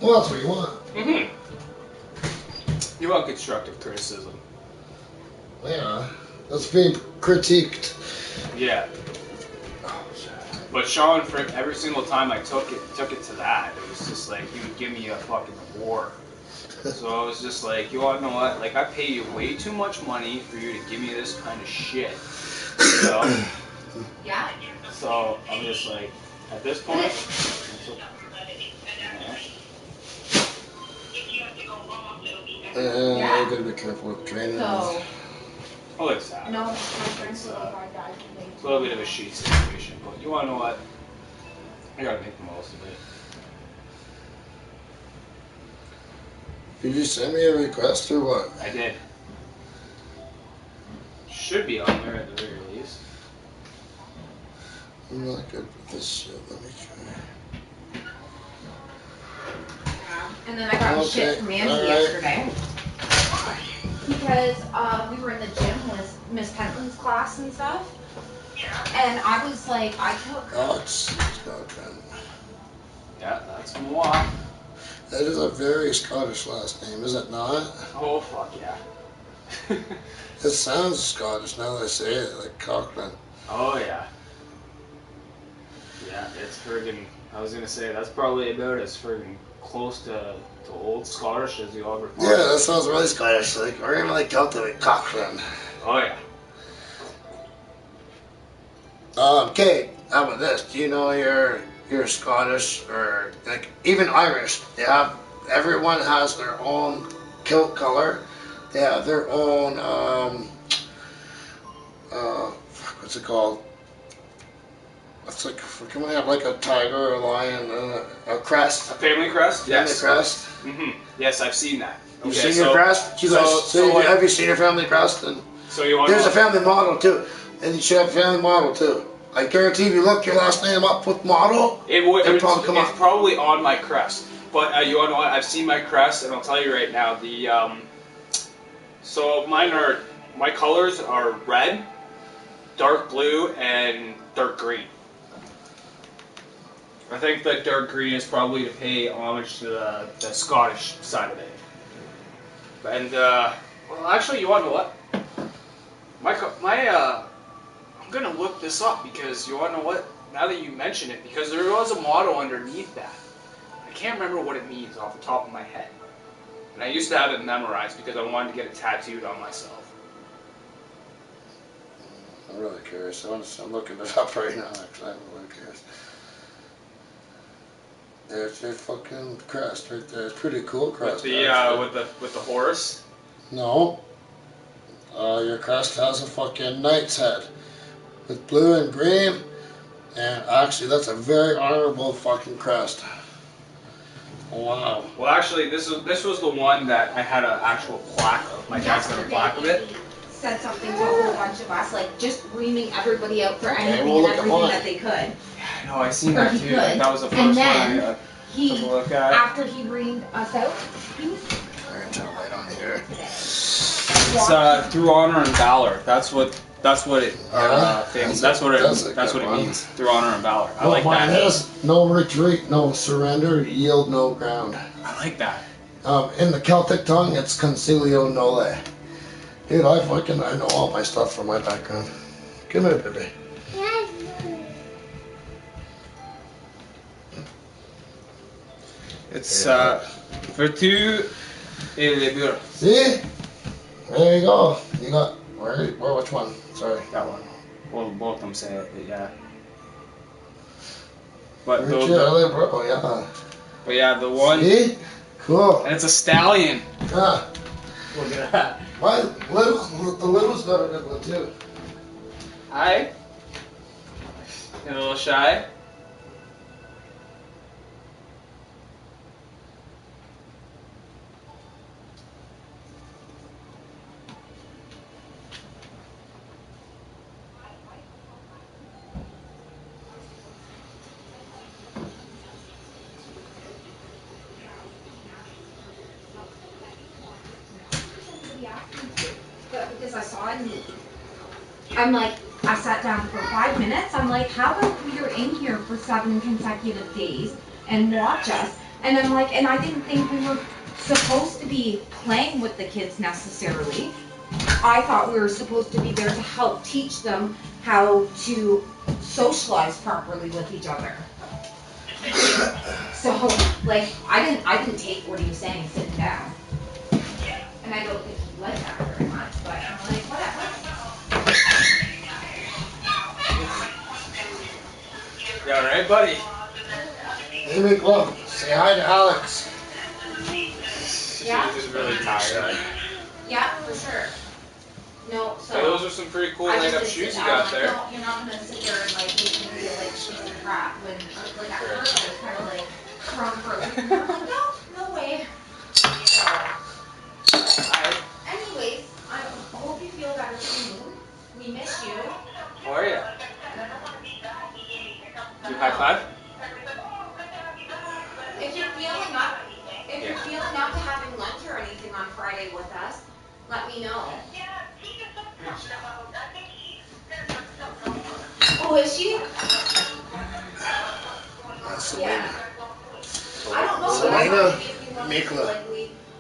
Well, that's what you want. Mm-hmm. You want constructive criticism. Yeah, that's being critiqued. Yeah. But Sean, every single time I took it to that, it was just like he would give me a fucking war. So I was just like, you want to know what? Like I pay you way too much money for you to give me this kind of shit. You know? Yeah. So I'm just like, at this point, I gotta be careful with training. So, oh, it's sad. no, my friend's It's, little hard died today. It's a little bit of a shit situation, but you want to know what? I gotta make the most of it. Did you send me a request or what? I did. Should be on there at the very least. I'm not good with this shit. Let me try. And then I got shit from Andy yesterday. Because we were in the gym with Miss Pentland's class and stuff. And I was like, I took... Oh, it's Scotland. Yeah, that's moi. That is a very Scottish last name, is it not? Oh, fuck yeah. It sounds Scottish now that I say it, like Cochran. Oh, yeah. Yeah, it's friggin', I was gonna say, that's probably about as friggin' close to old Scottish as you'll ever find. Yeah, that sounds really Scottish, like, or even like Celtic, like Cochran. Oh, yeah. Okay, how about this? Do you know you're Scottish or like even Irish? They have, everyone has their own kilt color. They have their own what's it called? It's like, can we have like a tiger or a lion, a crest? A family crest? Yes. Family crest? Mm-hmm. Yes, I've seen that. You've seen your crest? Have you seen your family crest? And so you want there's a family model too. And you should have a family model too. I guarantee if you look your last name up with model, it's probably on my crest. But you want to know what? I've seen my crest, and I'll tell you right now. So my colors are red, dark blue, and dark green. I think that dark green is probably to pay homage to the Scottish side of it. And well, actually, you want to know what? I'm gonna look this up because you wanna know what? Now that you mention it, because there was a motto underneath that. I can't remember what it means off the top of my head. And I used to have it memorized because I wanted to get it tattooed on myself. I'm really curious. I'm looking it up right now. Actually, I'm really curious. There's your fucking crest right there. It's pretty cool crest. With the horse. No. Your crest has a fucking knight's head. With blue and green, and actually that's a very honorable fucking crest. Wow. Well, actually, this was the one that I had an actual plaque of. My dad's got a plaque of it. Said something to a whole bunch of us, like just reaming everybody out for anything and everything that they could. Yeah, I know, I seen that too. That was the first one I took a look at. After he reamed us out, he was... Turn the light on here. It's through honor and valor. That's what it that's what it means. Through honor and valor. I like that. It is no retreat, no surrender, yield no ground. I like that. In the Celtic tongue, it's concilio nole. Dude, I know all my stuff from my background. Come here, baby. It's Vertu et Lebur. See? There you go. You got which one? Sorry. That one. Well, both of them say it, but yeah. But yeah, the one. See? Cool. And it's a stallion. Yeah. Look at that. The little's got a good one too. Hi. Get a little shy. But because I saw a need, I'm like, I sat down for 5 minutes. I'm like, how about you're in here for 7 consecutive days and watch us? And I'm like, and I didn't think we were supposed to be playing with the kids necessarily. I thought we were supposed to be there to help teach them how to socialize properly with each other. So, like, I didn't take what he was saying sitting down. And I don't think he liked that very much, but I'm like, whatever. You alright, buddy? Hey, McLove, say hi to Alex. Yeah? She's really tired. Yeah, for sure. No, so. Hey, those are some pretty cool light-up shoes you got there. No, you're not gonna sit there and like make me feel like she's a crap when, like, at first I was kind of like, from her. No way. Anyways, I hope you feel better soon. We miss you. How are you? You high five? If you're feeling up to having lunch or anything on Friday with us, let me know. Oh, is she? Yeah. I don't know. Selena? Mikla.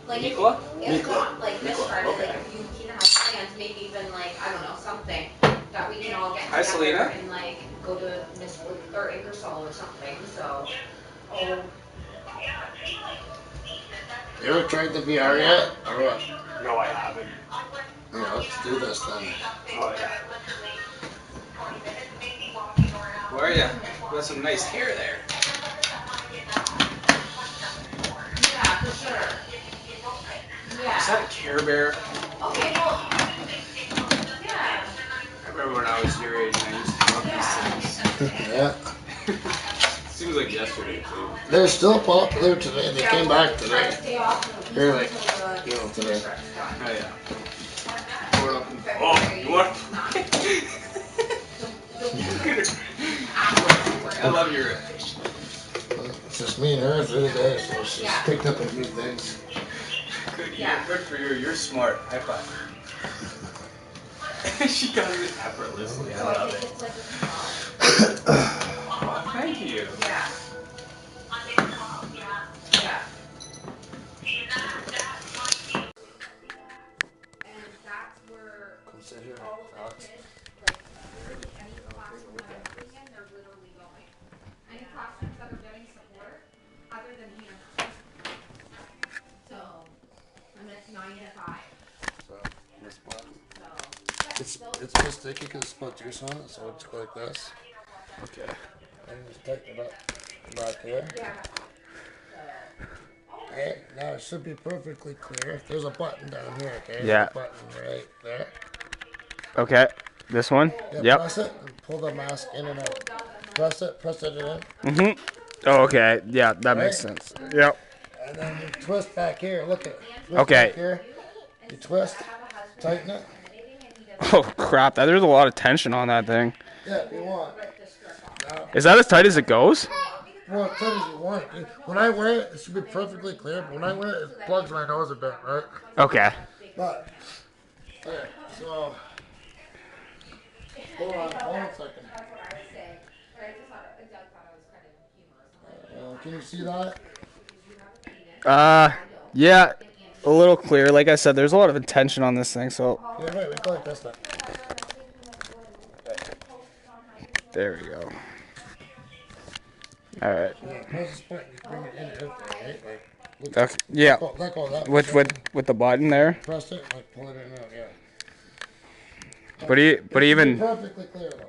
Mikla? If not, like this Friday, Okay. like if you have plans, maybe even like, I don't know, something that we can all get Hi, together Selena. and like go to Miss or Ingersoll or something. So, You ever tried the VR yet? Or what? No, I haven't. Yeah, let's do this then. Oh, yeah. Where are you? You got some nice hair there. yeah, for sure. Yeah. Is that a Care Bear? Okay, well, yeah. I remember when I was your age and I used to love these things. Yeah. Seems like yesterday, too. They're still popular today. They came back today. They're like, today. Oh, yeah. Oh, you want? I love your. It's just me and her through the day, so she's picked up a few things. Good, yeah. Good for you. You're smart. High five. She got it effortlessly. I love it. Oh, thank you. Yeah. Yeah. And that's where Come sit here, all of the Alex. kids, like, any classroom that I'm putting in, they're literally going. Any classrooms that are getting support, other than here. So, and it's 9 to 5. So, this one. So, It's so sticky because it's put juice on it, so it's go like this. Okay. And just tighten it up back here. yeah. Okay, now it should be perfectly clear. There's a button down here, okay? Yeah. There's a button right there. Okay. This one? Yeah, Yep. press it and pull the mask in and out. Press it in. Mm-hmm. Oh, okay. Yeah, that makes Right? sense. Yep. And then you twist back here. Look at twist Okay. back here. You twist, tighten it. Oh, crap. There's a lot of tension on that thing. Yeah, if you want. Now, Is that as tight as it goes? well, as tight as you want. When I wear it, it should be perfectly clear. But when I wear it, it plugs my nose a bit, right? Okay. But, okay, so, hold on a second. Can you see that? Yeah. A little clear. Like I said, there's a lot of tension on this thing, so. Yeah, wait, we go like this then. There we go. Alright. Yeah, press this button, you bring it in and out there, right? Like, look, Okay. Yeah. let go of that. With the button there. Press it, like pull it in and out, yeah. But It should be even perfectly clear though.